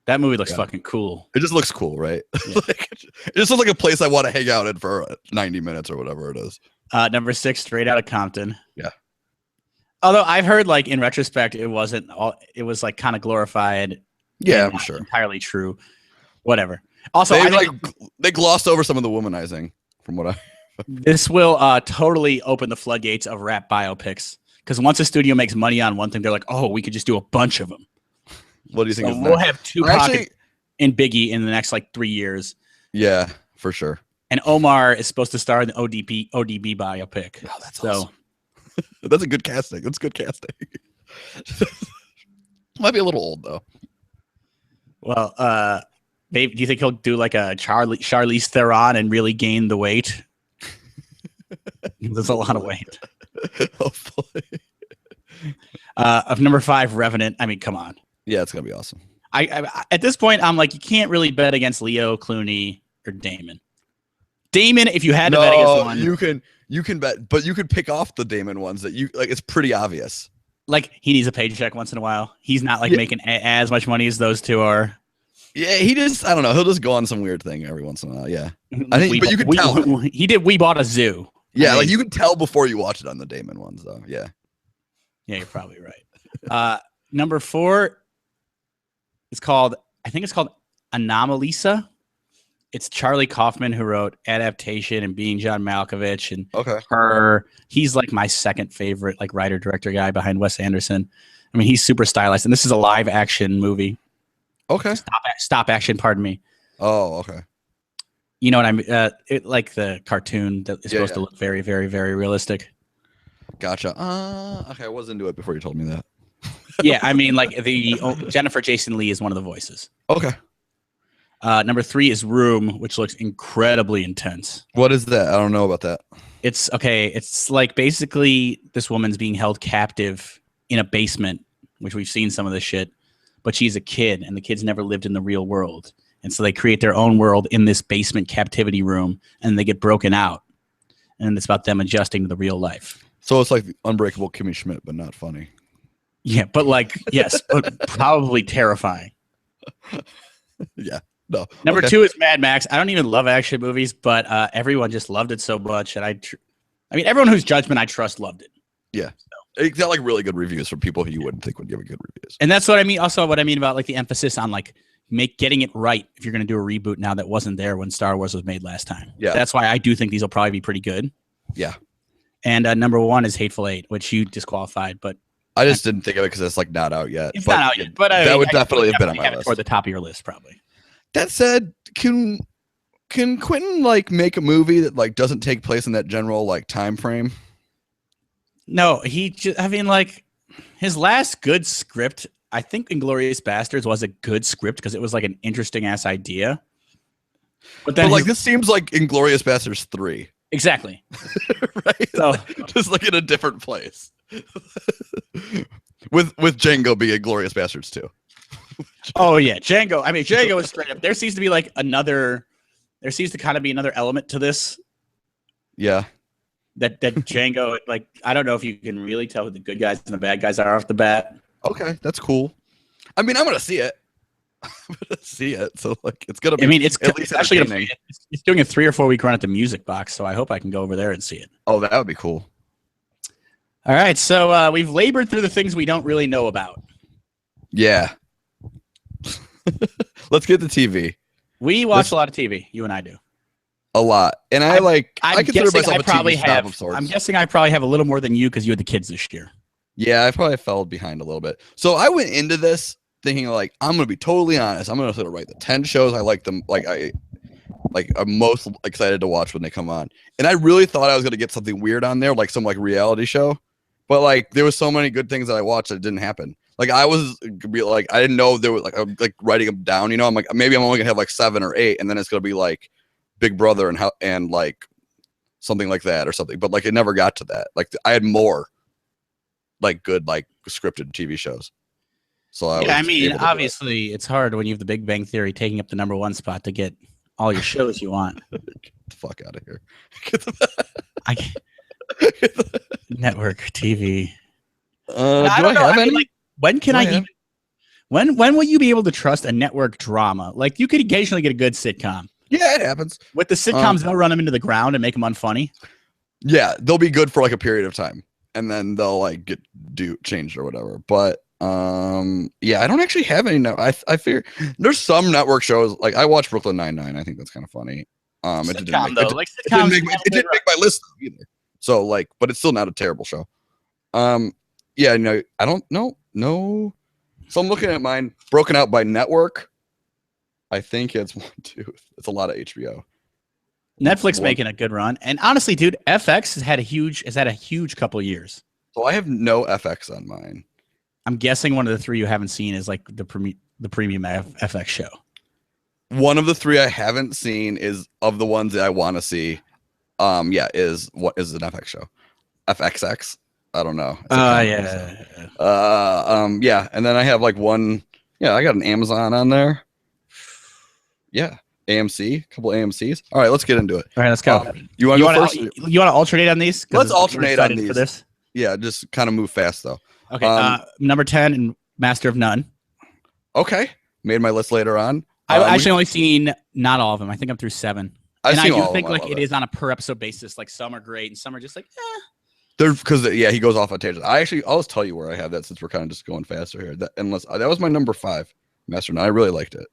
That movie looks fucking cool. It just looks cool, right? Yeah. It just looks like a place I want to hang out in for 90 minutes or whatever it is. Number 6, Straight Outta Compton. Yeah. Although I've heard, like in retrospect, it wasn't all. It was like kind of glorified. Yeah, I'm sure. Entirely true. Whatever. Also, they glossed over some of the womanizing from what I. This will totally open the floodgates of rap biopics because once a studio makes money on one thing, they're like, "Oh, we could just do a bunch of them." What do you think? So we'll have Tupac and Biggie in the next like 3 years. Yeah, for sure. And Omar is supposed to star in the ODB biopic. Oh, that's awesome. That's a good casting. That's good casting. Might be a little old though. Well, babe, do you think he'll do like a Charlize Theron and really gain the weight? There's a lot of weight. Hopefully. Of number 5, Revenant. I mean, come on. Yeah, it's gonna be awesome. I at this point, I'm like, you can't really bet against Leo, Clooney, or Damon. Damon, if you had to bet against one, you can bet, but you could pick off the Damon ones that you like. It's pretty obvious. Like he needs a paycheck once in a while. He's not like making as much money as those two are. Yeah, I don't know. He'll just go on some weird thing every once in a while. Yeah, I think, but you can tell. He did. We Bought a Zoo. Yeah, like you can tell before you watch it on the Damon ones, though. Yeah. Yeah, you're probably right. Number 4 is called. I think it's called Anomalisa. It's Charlie Kaufman who wrote Adaptation and Being John Malkovich and Her. He's like my second favorite like writer director guy behind Wes Anderson. I mean, he's super stylized, and this is a live action movie. Okay. Stop action. Pardon me. Oh, okay. You know what I mean? Like the cartoon that is supposed to look very, very, very realistic. Gotcha. Okay, I was into it before you told me that. Yeah, I mean, like the Jennifer Jason Leigh is one of the voices. Okay. Number 3 is Room, which looks incredibly intense. What is that? I don't know about that. It's okay. It's like basically this woman's being held captive in a basement, which we've seen some of this shit, but she's a kid and the kids never lived in the real world. And so they create their own world in this basement captivity room and they get broken out. And it's about them adjusting to the real life. So it's like the Unbreakable Kimmy Schmidt, but not funny. Yeah, but like, yes, but probably terrifying. Yeah. No. Number 2 is Mad Max. I don't even love action movies, but everyone just loved it so much. And I mean, everyone whose judgment I trust loved it. Yeah. So. It got like really good reviews from people who you wouldn't think would give it good reviews. And that's what I mean. Also, what I mean about like the emphasis on like getting it right if you're going to do a reboot now that wasn't there when Star Wars was made last time. Yeah. That's why I do think these will probably be pretty good. Yeah. And number 1 is Hateful Eight, which you disqualified, but I just didn't think of it because it's like not out yet. It's not out yet, but that would definitely have been on my list. Toward the top of your list, probably. That said, can Quentin like make a movie that like doesn't take place in that general like time frame? No, I mean, like his last good script, I think Inglourious Basterds was a good script because it was like an interesting ass idea. But then like this seems like Inglourious Basterds 3. Exactly. Right? So just like in a different place. with Django being Inglourious Basterds 2. Oh yeah, Django. I mean, Django is straight up. There seems to be like there seems to kind of be another element to this. Yeah. That Django, like, I don't know if you can really tell who the good guys and the bad guys are off the bat. Okay, that's cool. I mean, I'm gonna see it. I'm gonna see it. So like, it's gonna be. I mean, it's at least actually it's doing a 3 or 4 week run at the Music Box, so I hope I can go over there and see it. Oh, that would be cool. All right, so we've labored through the things we don't really know about. Yeah. Let's get the TV. We watch a lot of TV. You and I do. A lot, and I consider myself a probably TV snob of sorts. I'm guessing I probably have a little more than you because you had the kids this year. Yeah, I probably fell behind a little bit. So I went into this thinking like I'm gonna be totally honest. I'm gonna sort of write the 10 shows I like them. I'm most excited to watch when they come on. And I really thought I was gonna get something weird on there, like some like reality show. But like there was so many good things that I watched that it didn't happen. Like I didn't know there was like writing them down. You know, I'm like maybe I'm only gonna have like 7 or 8, and then it's gonna be like Big Brother and like something like that or something. But like it never got to that. Like I had more like good like scripted TV shows. So I mean, obviously it's hard when you have the Big Bang Theory taking up the number 1 spot to get all your shows you want. Get the fuck out of here. I can't. Network TV. Do I have any? Mean, like, when can I even? When will you be able to trust a network drama? Like you could occasionally get a good sitcom. Yeah, it happens. With the sitcoms, they'll run them into the ground and make them unfunny. Yeah, they'll be good for like a period of time, and then they'll like get changed or whatever. But yeah, I don't actually have any. I figure there's some network shows like I watch Brooklyn Nine-Nine. I think that's kind of funny. It didn't make my list either. So like, but it's still not a terrible show. Yeah, no, I don't know. No. So I'm looking at mine broken out by network. I think it's 1, 2. It's a lot of HBO. Netflix making a good run, and honestly, dude, FX has had a huge couple of years. So I have no FX on mine. I'm guessing one of the 3 you haven't seen is like the premium FX show. One of the 3 I haven't seen is of the ones that I want to see. Is an FX show, FXX. I don't know. Yeah. Yeah, and then I have like one. Yeah, I got an Amazon on there. Yeah, AMC, a couple AMCs. All right, let's get into it. All right, let's go. You want to go first? You want to alternate on these? Let's alternate on these. For this. Yeah, just kind of move fast though. Okay, number 10 and Master of None. Okay, made my list later on. I've actually only seen not all of them. I think I'm through 7. I do think like it is on a per episode basis. Like some are great and some are just like, eh. They're because he goes off on tangents. I'll just tell you where I have that since we're kind of just going faster here. That was my number 5, Master of None. I really liked it.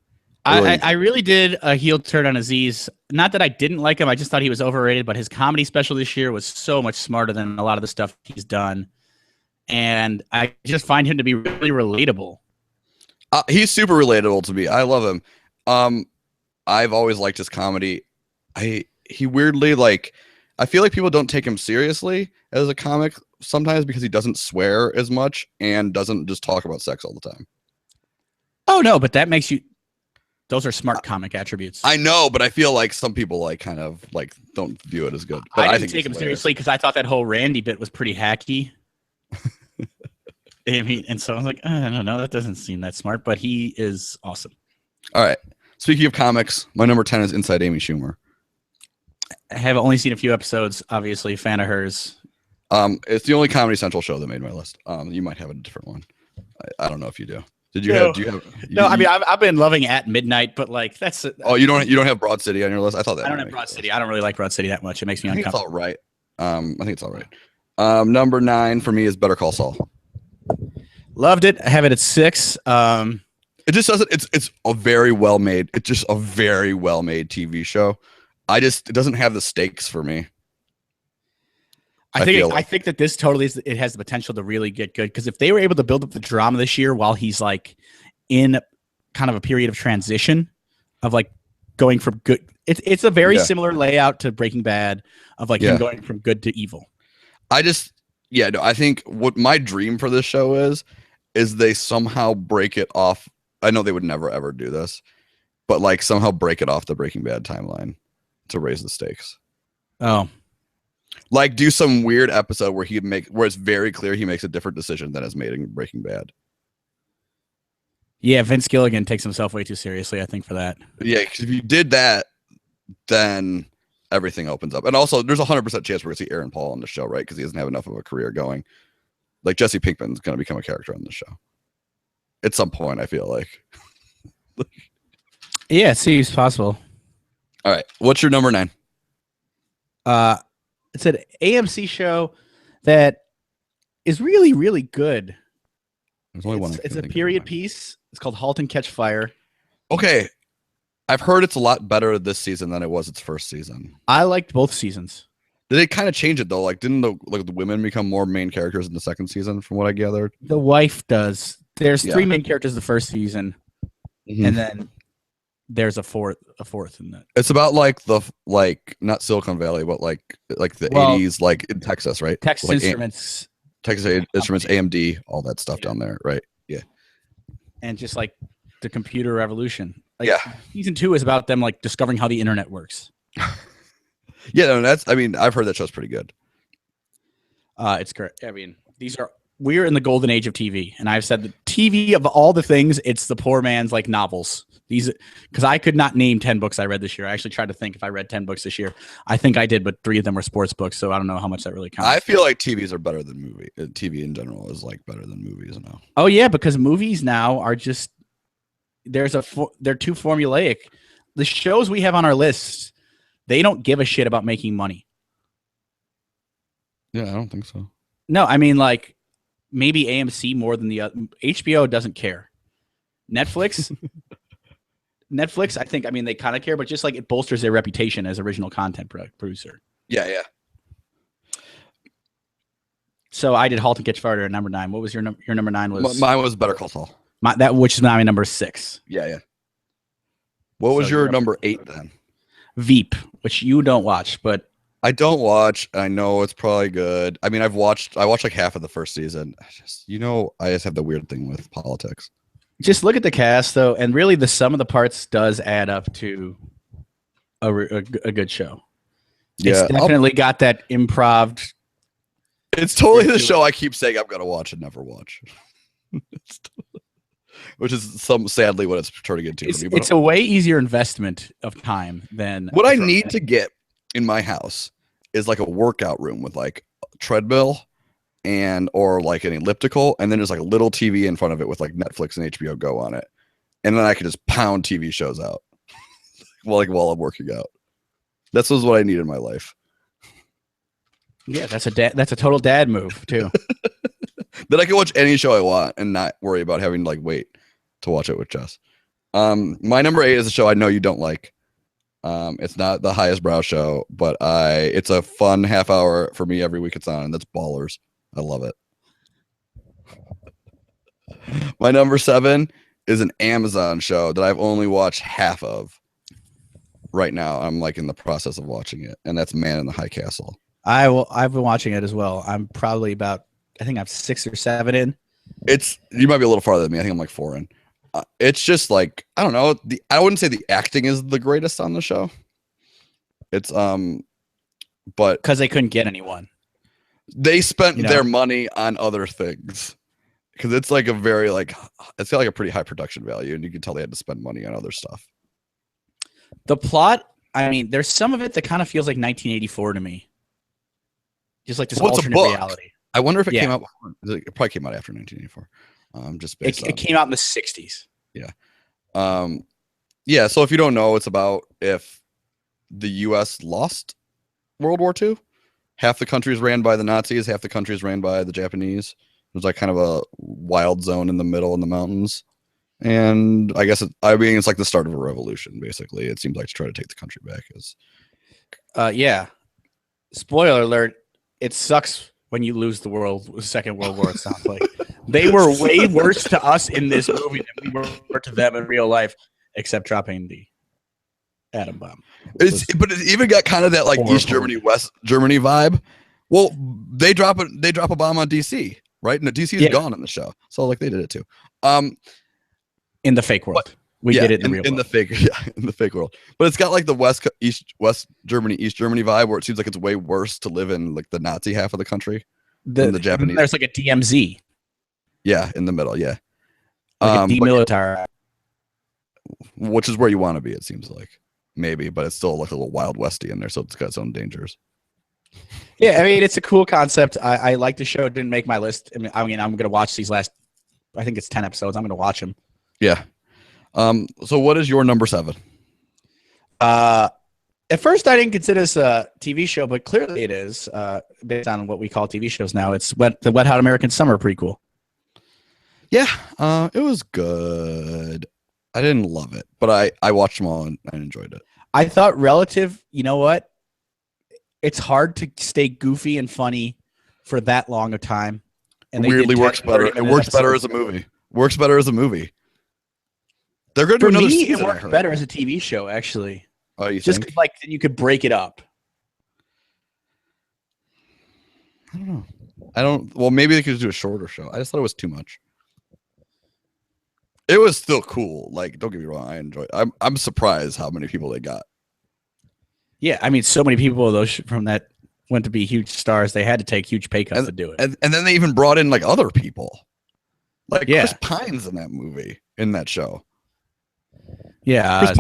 I really did a heel turn on Aziz. Not that I didn't like him. I just thought he was overrated, but his comedy special this year was so much smarter than a lot of the stuff he's done. And I just find him to be really relatable. He's super relatable to me. I love him. I've always liked his comedy. he weirdly like I feel like people don't take him seriously as a comic sometimes because he doesn't swear as much and doesn't just talk about sex all the time. Oh no, but that makes you. Those are smart comic attributes. I know, but I feel like some people like kind of like don't view it as good. But I didn't take him seriously because I thought that whole Randy bit was pretty hacky. I mean, and so I was like, I don't know, that doesn't seem that smart, but he is awesome. All right. Speaking of comics, my number 10 is Inside Amy Schumer. I have only seen a few episodes. Obviously, a fan of hers. It's the only Comedy Central show that made my list. You might have a different one. I don't know if you do. Did you have? Do you have? No, I mean I've been loving At Midnight, but like that's. Oh, you don't have Broad City on your list? I thought that. I don't have Broad City. I don't really like Broad City that much. It makes me uncomfortable. It's all right. I think it's all right. Number 9 for me is Better Call Saul. Loved it. I have it at 6. It just doesn't. It's a very well made. It's just a very well made TV show. It doesn't have the stakes for me. I think that this totally it has the potential to really get good because if they were able to build up the drama this year while he's like in kind of a period of transition of like going from good, it's a very similar layout to Breaking Bad of like him going from good to evil. I think what my dream for this show is they somehow break it off. I know they would never ever do this, but like somehow break it off the Breaking Bad timeline to raise the stakes. Oh. Like do some weird episode where where it's very clear he makes a different decision than is made in Breaking Bad. Yeah, Vince Gilligan takes himself way too seriously, I think, for that. Yeah, because if you did that, then everything opens up. And also, there's 100% chance we're going to see Aaron Paul on the show, right? Because he doesn't have enough of a career going. Like, Jesse Pinkman's going to become a character on the show. At some point, I feel like. Yeah, it seems possible. All right. What's your number 9? It's an AMC show that is really, really good. There's only one. It's a period piece. It's called *Halt and Catch Fire*. Okay, I've heard it's a lot better this season than it was its first season. I liked both seasons. Did they kind of change it though? Like, didn't the women become more main characters in the second season? From what I gathered, the wife does. There's 3 main characters the first season, and then there's a fourth in that. It's about like not Silicon Valley, but like the 80s, like in Texas, right? Texas like Instruments. Texas Instruments, AMD, all that stuff down there, right? Yeah. And just like the computer revolution. Like, season 2 is about them like discovering how the internet works. I've heard that show's pretty good. It's great. I mean, we're in the golden age of TV, and I've said that TV of all the things, it's the poor man's like novels. Because I could not name 10 books I read this year. I actually tried to think if I read 10 books this year. I think I did, but 3 of them were sports books, so I don't know how much that really counts. I feel like TVs are better than movies. TV in general is like better than movies now. Oh yeah, because movies now are just they're too formulaic. The shows we have on our list, they don't give a shit about making money. Yeah, I don't think so. No, I mean like maybe AMC more than the HBO doesn't care. Netflix. I think, they kind of care, but just like it bolsters their reputation as original content producer. Yeah. So I did *Halt and Catch Fire* at number 9. What was your number? Your number 9 was mine was Better Call Saul. Which is my number 6. Yeah. What was your number 8 then? Veep, which you don't watch, but I don't watch. I know it's probably good. I mean, I watched like half of the first season. I just have the weird thing with politics. Just look at the cast, though, and really the sum of the parts does add up to a good show. Yeah, it's definitely got that improv. It's totally the show I keep saying I'm going to watch and never watch. Which is sadly what it's turning into. It's a way easier investment of time than... What I need to get in my house is like a workout room with like a treadmill or like an elliptical, and then there's like a little TV in front of it with like Netflix and HBO Go on it, and then I can just pound TV shows out while I'm working out. That's what I need in my life. Yeah, that's a total dad move too. Then I can watch any show I want and not worry about having to like wait to watch it with Jess. My number 8 is a show I know you don't like. It's not the highest brow show, but it's a fun half hour for me every week it's on, and that's Ballers. I love it. My number 7 is an Amazon show that I've only watched half of. right now. I'm like in the process of watching it, and that's Man in the High Castle. I've been watching it as well. I'm probably about, I think I'm 6 or 7 in. You might be a little farther than me. I think I'm like 4 in. It's just like, I don't know. I wouldn't say the acting is the greatest on the show. It's but because they couldn't get anyone. They spent their money on other things because it's like a very it's got like a pretty high production value, and you can tell they had to spend money on other stuff. The plot, I mean, there's some of it that kind of feels like 1984 to me. Just like this alternate reality. I wonder if it came out before. It probably came out after 1984. It came out in the 60s. Yeah. Yeah. So if you don't know, it's about if the U.S. lost World War II. Half the country is ran by the Nazis, half the country is ran by the Japanese. There's like kind of a wild zone in the middle in the mountains. And I guess it's like the start of a revolution, basically. It seems like to try to take the country back. Yeah. Spoiler alert, it sucks when you lose the Second World War, it sounds like. They were way worse to us in this movie than we were to them in real life, except dropping the atom bomb. But it even got kind of that like East Germany, West Germany vibe. Well, they drop a bomb on DC, right? And DC is gone in the show, so like they did it too. In the fake world, we did it in the real world. In the fake world. But it's got like the West Germany, East Germany vibe, where it seems like it's way worse to live in like the Nazi half of the country than the Japanese. There's like a DMZ. Yeah, in the middle. Yeah, like a demilitarized, which is where you want to be. It seems like. Maybe, but it's still like a little Wild Westy in there, so it's got its own dangers. Yeah, I mean, it's a cool concept. I like the show. It didn't make my list. I mean, I'm going to watch these last, I think it's 10 episodes. I'm going to watch them. Yeah. So what is your number 7? At first, I didn't consider this a TV show, but clearly it is, based on what we call TV shows now. It's the Wet Hot American Summer prequel. Yeah, it was good. I didn't love it, but I watched them all and I enjoyed it. I thought you know what? It's hard to stay goofy and funny for that long a time. And weirdly works better. It works better as a movie. Works better as a movie. They're going to do another season. It works better as a TV show, actually. Oh, you just think? Like you could break it up. I don't know. Well, maybe they could do a shorter show. I just thought it was too much. It was still cool. Like, don't get me wrong, I enjoyed it. I'm surprised how many people they got. Yeah, I mean, so many people from that went to be huge stars. They had to take huge pay cuts to do it. And then they even brought in like other people. Like Chris Pine's in that movie, in that show. Yeah,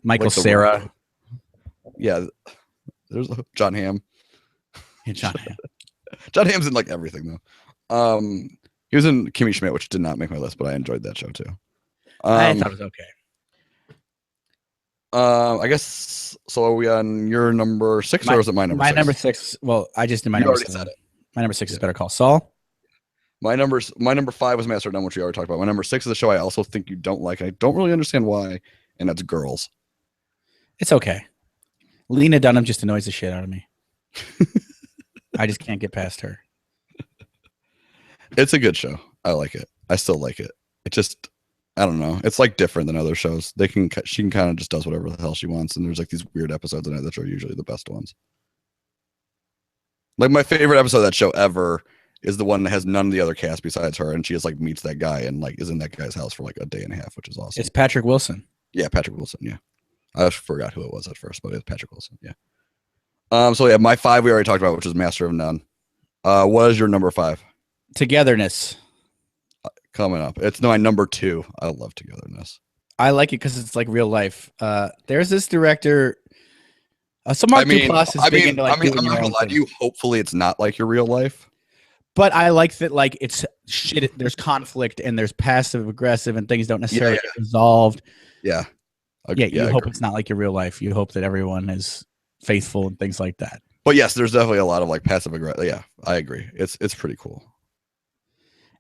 Michael Cera. Yeah, there's John Hamm. Yeah, John Hamm. John Hamm's in like everything though. He was in Kimmy Schmidt, which did not make my list, but I enjoyed that show too. I thought it was okay. I guess so. Are we on your number 6 or is it my number 6? My number 6. Well, I just did my number 6. Said it. My number 6 is Better Call Saul. My number 5 was Master of None, which we already talked about. My number 6 is a show I also think you don't like. I don't really understand why, and that's Girls. It's okay. Lena Dunham just annoys the shit out of me. I just can't get past her. It's a good show. I like it. I still like it. It just, I don't know. It's like different than other shows. She can kind of just does whatever the hell she wants, and there's like these weird episodes in it that are usually the best ones. Like my favorite episode of that show ever is the one that has none of the other cast besides her, and she just like meets that guy and like is in that guy's house for like a day and a half, which is awesome. It's Patrick Wilson. Yeah, Patrick Wilson. Yeah, I forgot who it was at first, but it's Patrick Wilson. Yeah. So yeah, my 5 we already talked about, which is Master of None. What is your number 5? Togetherness. Coming up. It's my number 2. I love Togetherness. I like it because it's like real life. There's this director. Mark Duplass is big into like doing I'm not gonna lie to you. Hopefully, it's not like your real life. But I like that, like it's shit. There's conflict and there's passive aggressive and things don't necessarily get resolved. Yeah. You hope it's not like your real life. You hope that everyone is faithful and things like that. But yes, there's definitely a lot of like passive aggressive. Yeah, I agree. It's pretty cool.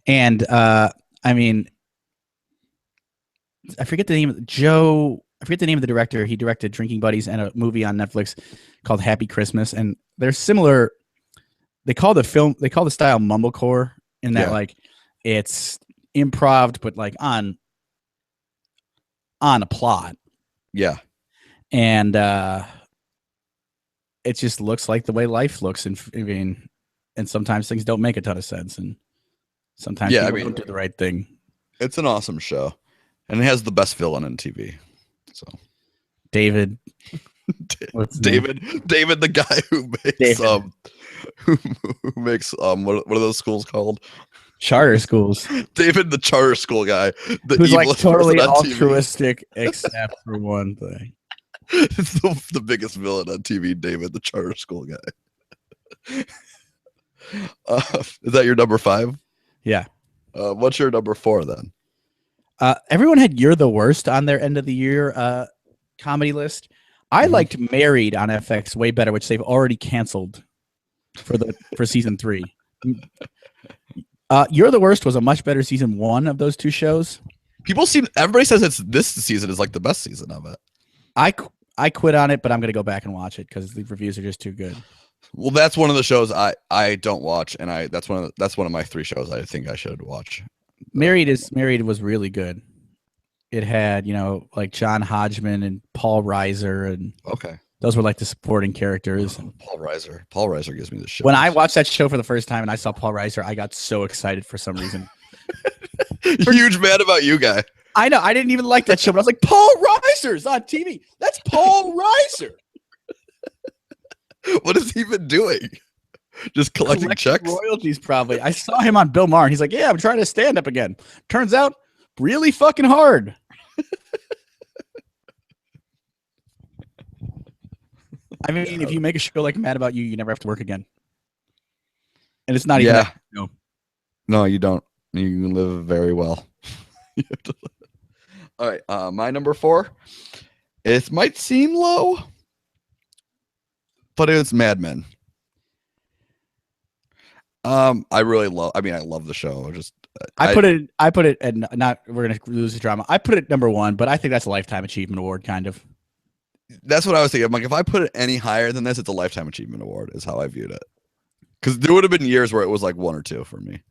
And I mean, I forget the name of the director. He directed Drinking Buddies and a movie on Netflix called Happy Christmas. And they're similar. They call the style mumblecore in that like it's improv, but like on a plot. Yeah. and it just looks like the way life looks. And I mean, and sometimes things don't make a ton of sense, and sometimes people don't do the right thing. It's an awesome show, and it has the best villain in TV. So, David, David, the guy who makes what are those schools called? Charter schools. David, the charter school guy, who's like totally altruistic, except for one thing. It's the biggest villain on TV, David, the charter school guy. Is that your number 5? Yeah. What's your number 4 then? Everyone had You're the Worst on their end of the year comedy list. I liked Married on FX way better, which they've already canceled for season 3. You're the Worst was a much better season 1 of those two shows. Everybody says this season is like the best season of it. I quit on it, but I'm gonna go back and watch it because the reviews are just too good. Well, that's one of the shows I don't watch, and that's one of my 3 shows I think I should watch. Married was really good. It had like John Hodgman and Paul Reiser, and those were like the supporting characters. And Paul Reiser gives me the shit. When I watched that show for the first time and I saw Paul Reiser, I got so excited for some reason. Huge fan about you guy. I know. I didn't even like that show, but I was like, Paul Reiser's on TV. That's Paul Reiser. What has he been doing? Just collecting checks? Royalties, probably. I saw him on Bill Maher. He's like, yeah, I'm trying to stand up again. Turns out, really fucking hard. I mean, if you make a show like Mad About You, you never have to work again. And it's not even that, No, you don't. You can live very well. All right, my number 4. It might seem low, but it's Mad Men. I love the show. I put it and not we're gonna lose the drama. I put it number 1, but I think that's a Lifetime Achievement Award kind of. That's what I was thinking. I'm like, if I put it any higher than this, it's a Lifetime Achievement Award, is how I viewed it. Because there would have been years where it was like 1 or 2 for me.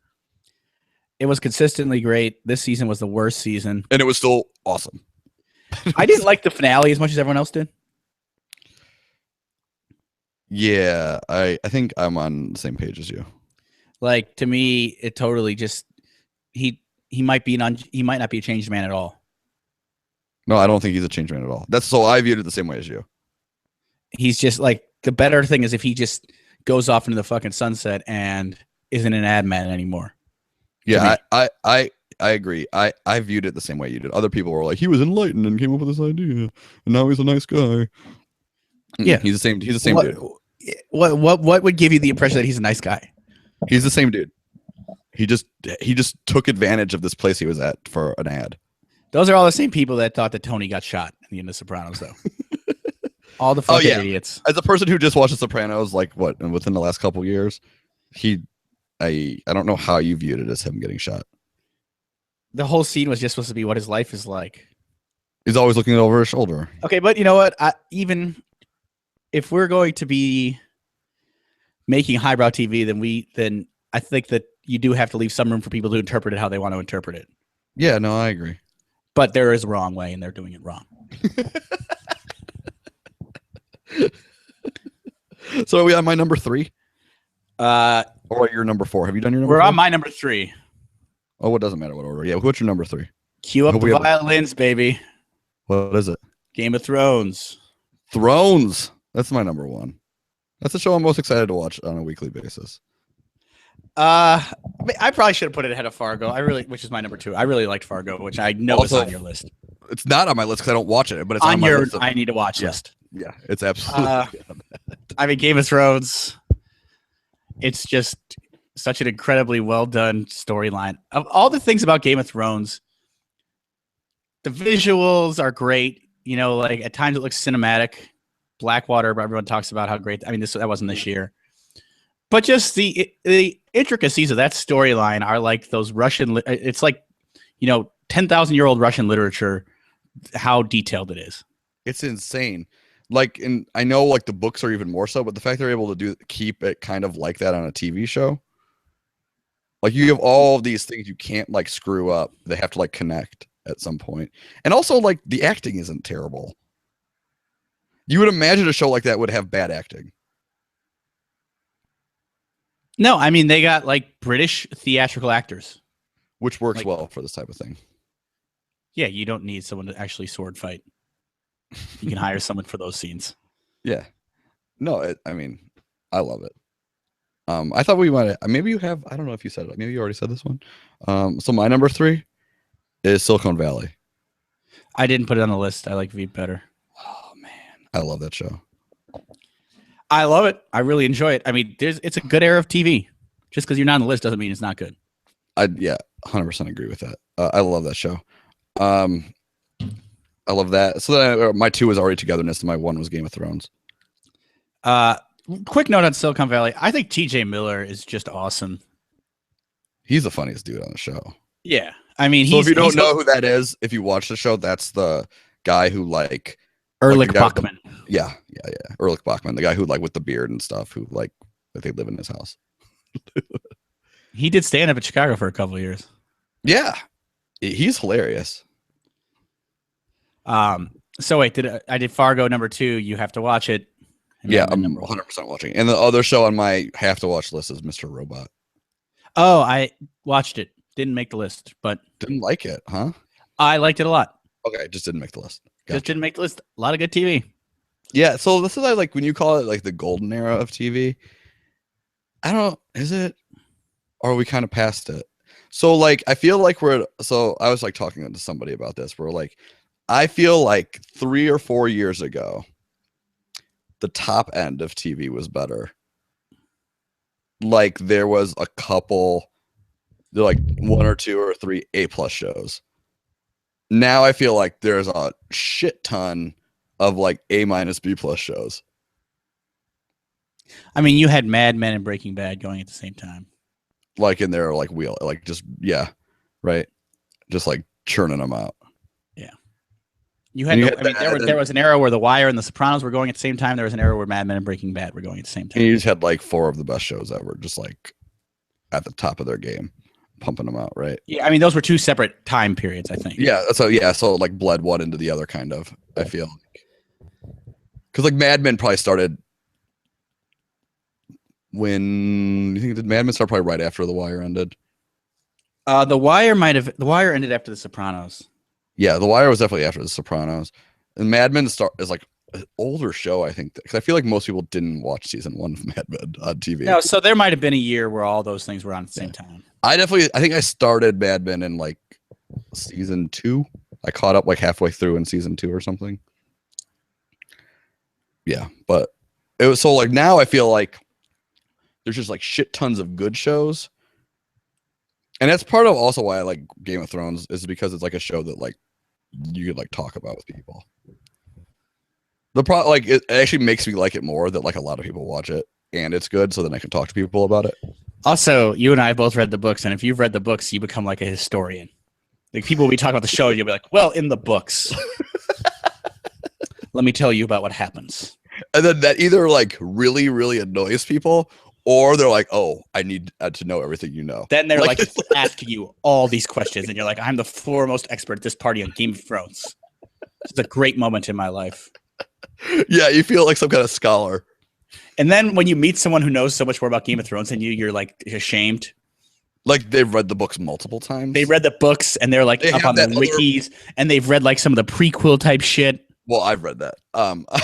It was consistently great. This season was the worst season. And it was still awesome. I didn't like the finale as much as everyone else did. Yeah, I think I'm on the same page as you. Like, to me, it totally just he might not be a changed man at all. No, I don't think he's a changed man at all. So I viewed it the same way as you. He's just like, the better thing is if he just goes off into the fucking sunset and isn't an ad man anymore. Yeah, I agree. I viewed it the same way you did. Other people were like, he was enlightened and came up with this idea, and now he's a nice guy. Yeah, he's the same dude. What would give you the impression that he's a nice guy? He's the same dude. He just took advantage of this place he was at for an ad. Those are all the same people that thought that Tony got shot in the end of Sopranos, though. All the fucking idiots. As a person who just watched The Sopranos, within the last couple years, I don't know how you viewed it as him getting shot. The whole scene was just supposed to be what his life is like. He's always looking over his shoulder. Okay, but you know what? Even if we're going to be making highbrow TV, then I think that you do have to leave some room for people to interpret it how they want to interpret it. Yeah, no, I agree. But there is a wrong way, and they're doing it wrong. So are we on my number 3? Or your number 4? Have you done your number 4? We're on my number 3. Oh, it doesn't matter what order. Yeah, what's your number 3? Cue up the violins, baby. What is it? Game of Thrones. Thrones. That's my number 1. That's the show I'm most excited to watch on a weekly basis. I probably should have put it ahead of Fargo. Which is my number 2. I really liked Fargo, which I know is on your list. It's not on my list because I don't watch it, but it's on your I need to watch list. Yeah, it's absolutely. I mean, Game of Thrones. It's just such an incredibly well done storyline. Of all the things about Game of Thrones, the visuals are great. Like at times it looks cinematic. Blackwater, but everyone talks about how great. I mean, that wasn't this year. But just the intricacies of that storyline are like those Russian. It's like, 10,000-year-old Russian literature. How detailed it is. It's insane. And I know like the books are even more so, but the fact they're able to keep it kind of like that on a TV show. Like you have all of these things you can't like screw up. They have to like connect at some point. And also like the acting isn't terrible. You would imagine a show like that would have bad acting. No, I mean they got like British theatrical actors, which works like, well for this type of thing. Yeah, you don't need someone to actually sword fight. You can hire someone for those scenes. Yeah. No, I mean, I love it. I thought we might. Maybe you have. I don't know if you said it. Maybe you already said this one. So my number 3 is Silicon Valley. I didn't put it on the list. I like Veep better. Oh man, I love that show. I love it. I really enjoy it. I mean, it's a good era of TV. Just because you're not on the list doesn't mean it's not good. I 100% agree with that. I love that show. I love that. So then my 2 was already Togetherness, and my 1 was Game of Thrones. Quick note on Silicon Valley. I think T.J. Miller is just awesome. He's the funniest dude on the show. Yeah, I mean, so if you don't know who that is, if you watch the show, that's the guy who like Erlich Bachman. Yeah. Erlich Bachman, the guy who like with the beard and stuff, who like they live in his house. He did stand up in Chicago for a couple of years. Yeah, he's hilarious. So wait, I did Fargo number 2? You have to watch it. Yeah, I'm 100% watching. And the other show on my have to watch list is Mr. Robot. Oh, I watched it. Didn't make the list, but didn't like it, huh? I liked it a lot. Okay, just didn't make the list. Gotcha. Just didn't make the list. A lot of good TV. Yeah, so this is like when you call it like the golden era of TV. I don't know, is it? Or are we kind of past it? So like I feel like I was like talking to somebody about this. We're like, I feel like 3 or 4 years ago, the top end of TV was better. Like there was a couple, like 1 or 2 or 3 A+ shows. Now I feel like there's a shit ton of like A- B+ shows. I mean, you had Mad Men and Breaking Bad going at the same time. Like in their like wheel, like just right, just like churning them out. Yeah, there was an era where The Wire and The Sopranos were going at the same time. There was an era where Mad Men and Breaking Bad were going at the same time. And you just had like 4 of the best shows ever, just like at the top of their game, pumping them out, right? Yeah, I mean those were 2 separate time periods, I think. Yeah, so like bled one into the other, kind of. I feel because like Mad Men probably started. When you think did Mad Men start probably right after The Wire ended? The Wire ended after The Sopranos. Yeah, The Wire was definitely after The Sopranos, and Mad Men is like an older show, I think, because I feel like most people didn't watch season 1 of Mad Men on TV. No, so there might have been a year where all those things were on at the same time. I think I started Mad Men in like season 2. I caught up like halfway through in season 2 or something. Yeah, but it was so like now I feel like there's just like shit tons of good shows. And that's part of also why I like Game of Thrones, is because it's like a show that like you could like talk about with people. Like it actually makes me like it more that like a lot of people watch it and it's good, so then I can talk to people about it. Also, you and I both read the books, and if you've read the books, you become like a historian. Like people will be talking about the show, you'll be like, well, in the books. Let me tell you about what happens. And then that either like really, really annoys people, or they're like, oh, I need to know everything you know. Then they're like asking you all these questions, and you're like, I'm the foremost expert at this party on Game of Thrones. It's a great moment in my life. Yeah, you feel like some kind of scholar. And then when you meet someone who knows so much more about Game of Thrones than you're like ashamed. Like they've read the books multiple times. They read the books, and they're like up on the wikis, and they've read like some of the prequel type shit. Well, I've read that.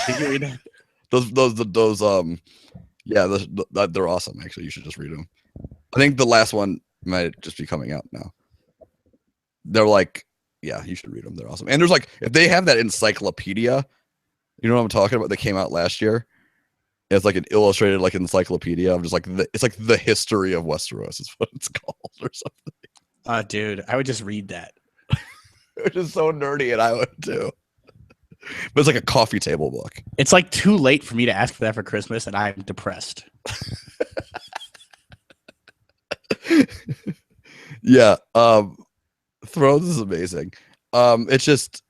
Did you read that? Those yeah, they're awesome. Actually, you should just read them. I think the last one might just be coming out now. They're like, yeah, you should read them. They're awesome. And there's like, if they have that encyclopedia, you know what I'm talking about? They came out last year. It's like an illustrated like encyclopedia of just like it's like the history of Westeros is what it's called or something. Dude, I would just read that. Which is so nerdy, and I would too. But it's like a coffee table book. It's like too late for me to ask for that for Christmas, and I'm depressed. Yeah. Thrones is amazing. It's just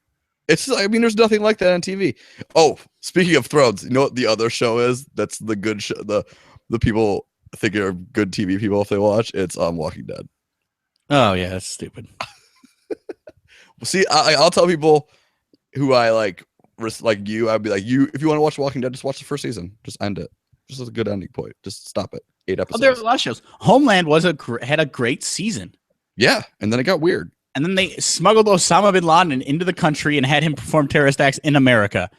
I mean, there's nothing like that on TV. Oh, speaking of Thrones, you know what the other show is? That's the good show. The people think are good TV people if they watch. It's Walking Dead. Oh yeah, that's stupid. See, I'll tell people who I like like you, I'd be like, you, if you want to watch Walking Dead, just watch the first season. Just end it. Just as a good ending point. Just stop it. 8 Oh, episodes. there were a lot of shows. Homeland had a great season. Yeah, and then it got weird. And then they smuggled Osama bin Laden into the country and had him perform terrorist acts in America.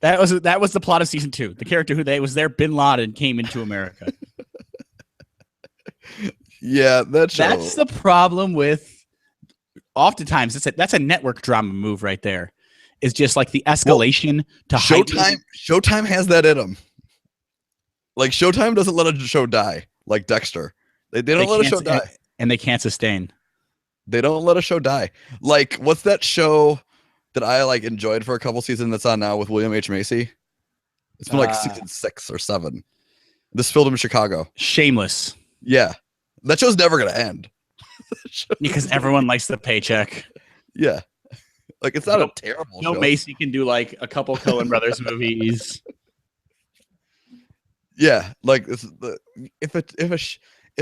That was the plot of season 2. The character was there, Bin Laden, came into America. Yeah, that's the problem with. Oftentimes, that's a network drama move right there. Is just like the escalation to Showtime. Showtime has that in them. Like Showtime doesn't let a show die. Like Dexter, they don't let a show die, and they can't sustain. They don't let a show die. Like what's that show that I like enjoyed for a couple seasons that's on now with William H. Macy? It's been like season 6 or 7. This filmed in Chicago. Shameless. Yeah, that show's never gonna end. Because everyone likes the paycheck. Yeah, like it's not a terrible show. Macy can do like a couple Coen Brothers movies. Yeah, like if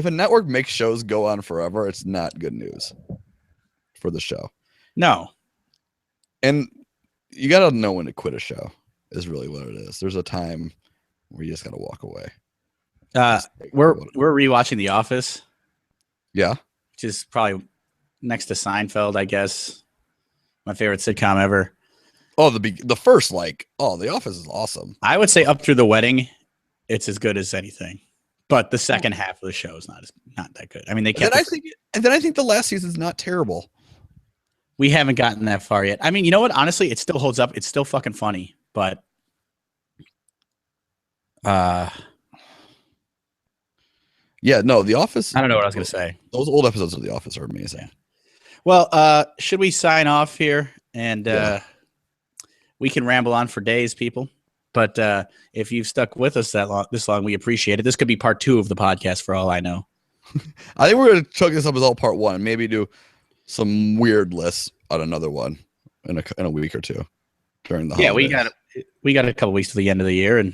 a network makes shows go on forever, it's not good news for the show. No, and you gotta know when to quit a show. Is really what it is. There's a time where you just gotta walk away. We're rewatching The Office. Yeah, which is probably next to Seinfeld, I guess. My favorite sitcom ever. Oh, the first The Office is awesome. I would say up through The Wedding, it's as good as anything. But the second half of the show is not that good. I mean, they kept. And then I think the last season's not terrible. We haven't gotten that far yet. I mean, you know what? Honestly, it still holds up. It's still fucking funny, but yeah, no, The Office. I don't know what I was gonna say. Those old episodes of The Office are amazing. Yeah. Well, should we sign off here? And we can ramble on for days, people. But if you've stuck with us this long, we appreciate it. This could be part 2 of the podcast for all I know. I think we're going to chuck this up as all part 1. Maybe do some weird lists on another one in a week or 2 during the holidays. Yeah, we got a couple weeks to the end of the year. And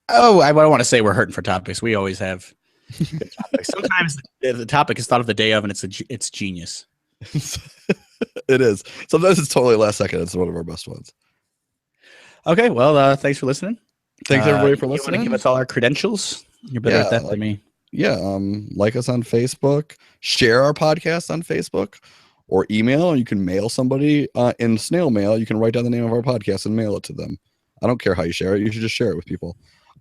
I don't want to say we're hurting for topics. We always have good topics. Sometimes the topic is thought of the day of, and it's genius. It is. Sometimes it's totally last second. It's one of our best ones. Okay, well, thanks for listening. Thanks everybody for listening. You want to give us all our credentials? You're better at that than me. Yeah, like us on Facebook, share our podcast on Facebook, or email. You can mail somebody in snail mail. You can write down the name of our podcast and mail it to them. I don't care how you share it. You should just share it with people.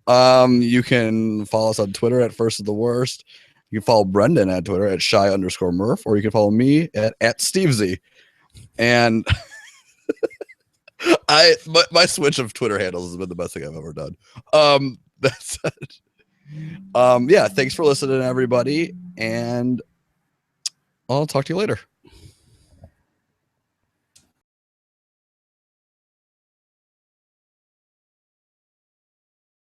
You can follow us on Twitter at First of the Worst. You can follow Brendan at Twitter at shy_Murph, or you can follow me at Stevesy. And my switch of Twitter handles has been the best thing I've ever done. That's it. Yeah, thanks for listening, everybody, and I'll talk to you later.